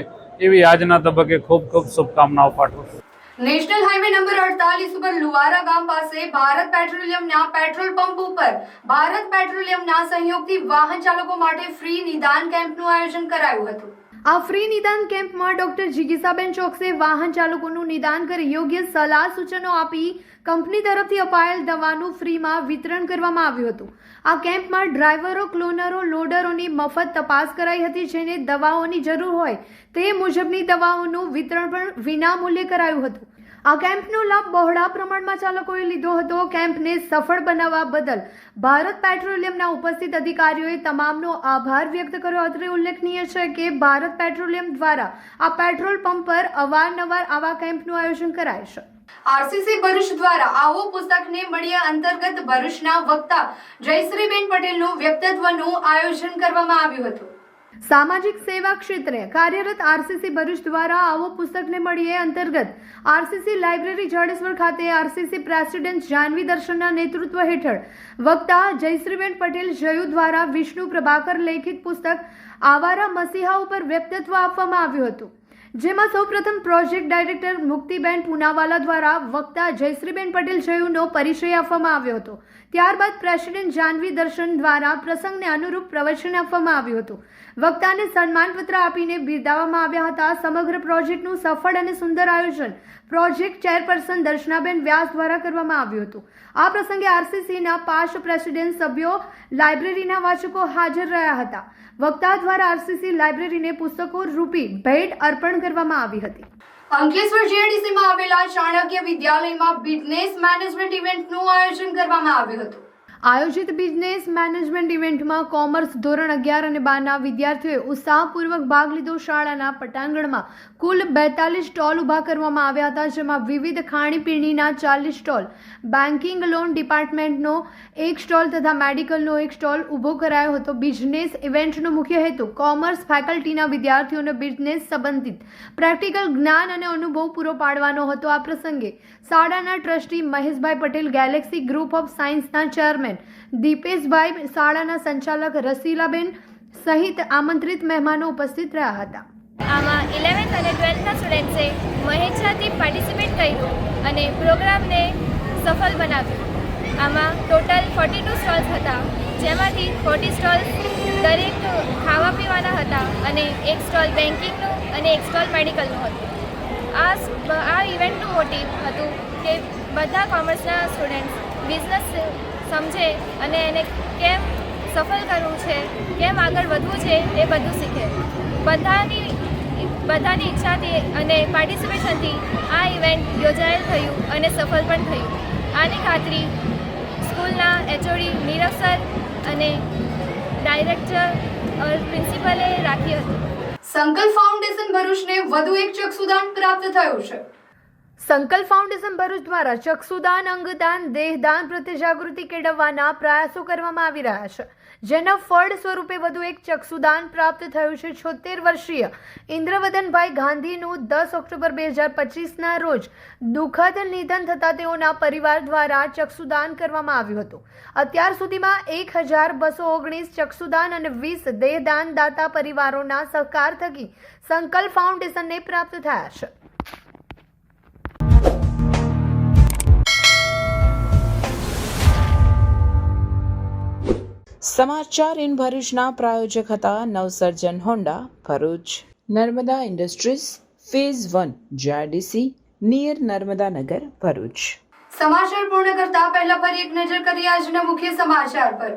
એવી આજના તબક્કે ખૂબ ખૂબ શુભકામનાઓ પાઠવું છું. નેશનલ હાઈવે નંબર 48 ઉપર લુવારા ગામ પાસે ભારત પેટ્રોલિયમના પેટ્રોલ પંપ ઉપર ભારત પેટ્રોલિયમના સહયોગથી વાહન ચાલકો માટે ફ્રી નિદાન કેમ્પનું આયોજન કરાયું હતું. આ ફ્રી નિદાન કેમ્પમાં ડોક્ટર જિગીસાબેન ચોકસે વાહન ચાલકોનું નિદાન કરી યોગ્ય સલાહ સૂચનો આપી કંપની તરફથી અપાયેલ દવાનું ફ્રીમાં વિતરણ કરવામાં આવ્યું હતું. આ કેમ્પમાં ડ્રાઈવરો, ક્લોનરો, લોડરોની મફત તપાસ કરાઈ હતી. જેને દવાઓની જરૂર હોય તે મુજબની દવાઓનું વિતરણ પણ વિનામૂલ્યે કરાયું હતું. આ કેમ્પનો લાભ બહોળા પ્રમાણમાં ચાલકોએ લીધો હતો. કેમ્પને સફળ બનાવવા બદલ ભારત પેટ્રોલિયમના ઉપસ્થિત અધિકારીઓએ તમામનો આભાર વ્યક્ત કર્યો. અત્રે ઉલ્લેખનીય છે કે ભારત પેટ્રોલિયમ દ્વારા આ પેટ્રોલ પંપ પર અવારનવાર આવા કેમ્પનું આયોજન કરાય છે. RCC ભરૂચ દ્વારા આવો પુસ્તકને મળીએ અંતર્ગત ભરૂચના વક્તા જયશ્રીબેન પટેલનું વ્યક્તિત્વનું આયોજન કરવામાં આવ્યું હતું. સામાજિક સેવા ક્ષેત્રે કાર્યરત RCC ભરૂચ દ્વારા આવો પુસ્તકને મળીએ અંતર્ગત RCC લાઇબ્રેરી જાડેશ્વર ખાતે RCC પ્રેસિડેન્ટ જાનવી દર્શનના નેતૃત્વ હેઠળ વક્તા જયશ્રીબેન પટેલ જયુ દ્વારા વિષ્ણુ પ્રભાકર લેખિત પુસ્તક આવારા મસીહા ઉપર વ્યક્તિત્વ આપવામાં આવ્યું હતું. જેમાં સૌપ્રથમ પ્રોજેક્ટ ડાયરેક્ટર મુક્તિબેન પૂનાવાલા દ્વારા વક્તા જયશ્રીબેન પટેલ જયુનો પરિચય આપવામાં આવ્યો હતો. ત્યારબાદ પ્રેસિડેન્ટ જાનવી દર્શન દ્વારા પ્રસંગને અનુરૂપ પ્રવચન આપવામાં આવ્યું હતું. વક્તાને સન્માનપત્ર આપીને બિરદાવવામાં આવ્યા હતા. સમગ્ર પ્રોજેક્ટનું સફળ અને સુંદર આયોજન પ્રોજેક્ટ ચેરપર્સન દર્શનાબેન વ્યાસ દ્વારા કરવામાં આવ્યું હતું. આ પ્રસંગે આરસીસીના 5 પ્રેસિડેન્ટ સભ્યો, લાઇબ્રેરીના વાચકો હાજર રહ્યા હતા. વક્તા દ્વારા આરસીસી લાઇબ્રેરીને પુસ્તકો રૂપી ભેટ અર્પણ કરવામાં આવી હતી. અંકલેશ્વર જીઆઈડીસીમાં આવેલા ચાણક્ય વિદ્યાલયમાં બિઝનેસ મેનેજમેન્ટ ઇવેન્ટનું આયોજન કરવામાં આવ્યું હતું. આયોજિત બિઝનેસ મેનેજમેન્ટ ઇવેન્ટમાં કોમર્સ ધોરણ 11 અને 12ના વિદ્યાર્થીઓએ ઉત્સાહપૂર્વક ભાગ લીધો. શાળાના પટાંગણમાં કુલ 42 સ્ટોલ ઊભા કરવામાં આવ્યા હતા, જેમાં વિવિધ ખાણીપીણીના 40 સ્ટોલ, બેન્કિંગ લોન ડિપાર્ટમેન્ટનો 1 સ્ટોલ તથા મેડિકલનો 1 સ્ટોલ ઊભો કરાયો હતો. બિઝનેસ ઇવેન્ટનો મુખ્ય હેતુ કોમર્સ ફેકલ્ટીના વિદ્યાર્થીઓને બિઝનેસ સંબંધિત પ્રેક્ટિકલ જ્ઞાન અને અનુભવ પૂરો પાડવાનો હતો. આ પ્રસંગે શાળાના trustee Maheshbhai Patel, Galaxy group of સાયન્સના ચેરમેન દીપેશભાઈ, શાળાના સંચાલક રસીલાબેન સહિત આમંત્રિત મહેમાનો ઉપસ્થિત રહ્યા હતા. આમાં 11th અને 12thના સ્ટુડન્ટ્સે મહેચ્છાથી પાર્ટિસિપેટ કર્યું અને પ્રોગ્રામને સફળ બનાવ્યું. આમાં ટોટલ 42 સ્ટોલ્સ હતા, જેમાંથી 40 સ્ટોલ્સ દરેક ખાવા પીવાના હતા અને 1 સ્ટોલ બેન્કિંગનું અને 1 સ્ટોલ મેડિકલનું હતું. આ ઇવેન્ટનું મોટિવ હતું કે બધા કોમર્સના સ્ટુડન્ટ્સ બિઝનેસ સમજે અને એને કેમ સફળ કરવું છે, કેમ આગળ વધવું છે, એ બધું શીખે. બધાની ઈચ્છાથી અને પાર્ટિસિપેશનથી આ ઇવેન્ટ યોજાયેલ થયું અને સફળ પણ થયું. આની ખાતરી સ્કૂલના એચઓડી નીરવ સર અને ડાયરેક્ટર પ્રિન્સિપલે રાખી હતી. સંકલ્પ ફાઉન્ડેશન ભરૂચને વધુ એક ચક્ષુદાન પ્રાપ્ત થયું છે. સંકલ્પ ફાઉન્ડેશન ભરૂચ દ્વારા ચક્ષુદાન, અંગદાન, દેહદાન પ્રત્યે જાગૃતિ કેળવવાના પ્રયાસો કરવામાં આવી રહ્યા છે, જેના ફળ સ્વરૂપે વધુ એક ચક્ષુદાન પ્રાપ્ત થયું છે. 76 વર્ષીય ઇન્દ્રવદનભાઈ ગાંધીનું 10 ઓક્ટોબર 2025ના રોજ દુઃખદ નિધન થતાં તેઓના પરિવાર દ્વારા ચક્ષુદાન કરવામાં આવ્યું હતું. અત્યાર સુધીમાં 1219 ચક્ષુદાન અને 20 દેહદાન દાતા પરિવારોના સહકાર થકી સંકલ્પ ફાઉન્ડેશનને પ્રાપ્ત થયા છે. સમાચાર ઇન ભરૂચના પ્રાયોજક હતા નવસર્જન Honda Bharuch, Narmada industries phase 1 GIDC near Narmada Nagar Bharuch. સમાચાર પૂર્ણ કરતા પહેલા ફરી એક નજર કરીએ આજના મુખ્ય સમાચાર પર.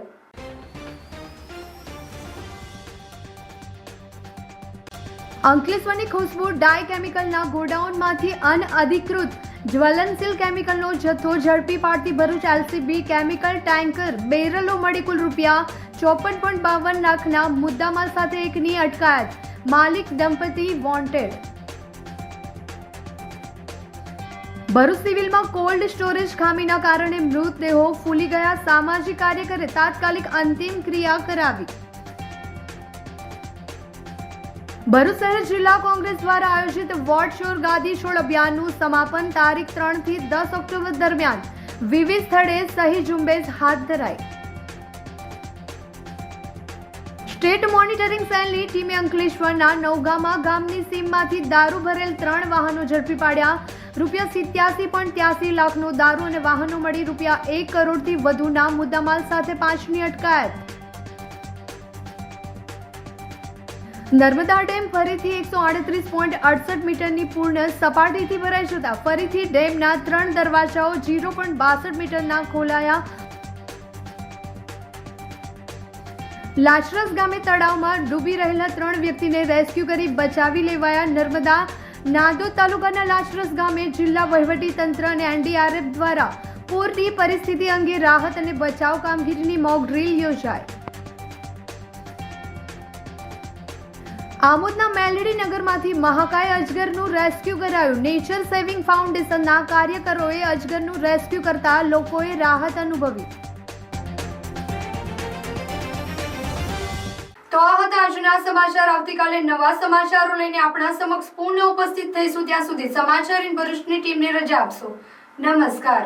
અંકલેશ્વરની ખુશ્બુ ડાય કેમિકલના ગોડાઉનમાંથી અનઅધિકૃત જ્વલનશીલ કેમિકલનો જથ્થો ઝડપી પાડતી ભરૂચ એલસીબી કેમિકલ ટેન્કર બેરલો મળી કુલ ₹54.52 લાખના મુદ્દામાલ સાથે એકની અટકાયત. માલિક દંપતી વોન્ટેડ. ભરૂચ સિવિલમાં કોલ્ડ સ્ટોરેજ ખામીના કારણે મૃતદેહો ફૂલી ગયા. સામાજિક કાર્યકરે તાત્કાલિક અંતિમ ક્રિયા કરાવી. ભરૂચ શહેર જિલ્લા કોંગ્રેસ દ્વારા આયોજિત વોટ ચોર ગાદી છોડ અભિયાનનું સમાપન તારીખ 3 થી 10 ઓક્ટોબર દરમિયાન વિવિધ સ્થળે સહી ઝુંબેશ હાથ ધરાઈ. સ્ટેટ મોનિટરિંગ સેલની ટીમે અંકલેશ્વરના નવગામા ગામની સીમમાંથી દારૂ ભરેલ 3 વાહનો ઝડપી પાડ્યા. ₹87.83 લાખનો દારૂ અને વાહનો મળી ₹1 કરોડથી વધુના મુદ્દામાલ સાથે 5ની અટકાયત. નર્મદા ડેમ ફરીથી 138.68 મીટરની પૂર્ણ સપાટીથી ભરાઈ જતા ફરીથી ડેમના 3 દરવાજાઓ 0.62 મીટરના ખોલાયા. લાચરસ ગામે તળાવમાં ડૂબી રહેલા 3 વ્યક્તિને રેસ્ક્યુ કરી બચાવી લેવાયા. નર્મદા નાંદોદ તાલુકાના લાચરસ ગામે જિલ્લા વહીવટી તંત્ર અને એનડીઆરએફ દ્વારા પૂરની પરિસ્થિતિ અંગે રાહત અને બચાવ કામગીરીની મોક ડ્રીલ યોજાઈ. આમોદના મેલડી નગરમાંથી મહાકાય અજગરનું રેસ્ક્યુ કરાયું. નેચર સેવિંગ ફાઉન્ડેશનના કાર્યકરોએ અજગરનું રેસ્ક્યુ કરતા લોકોએ રાહત અનુભવી. તો આ હતા આજના સમાચાર. આવતીકાલે નવા સમાચારો લઈને આપણા સમક્ષ પુનઃ ઉપસ્થિત થઈશું. ત્યાં સુધી સમાચાર ઇન ભરૂચની ટીમને રજા આપશો. નમસ્કાર.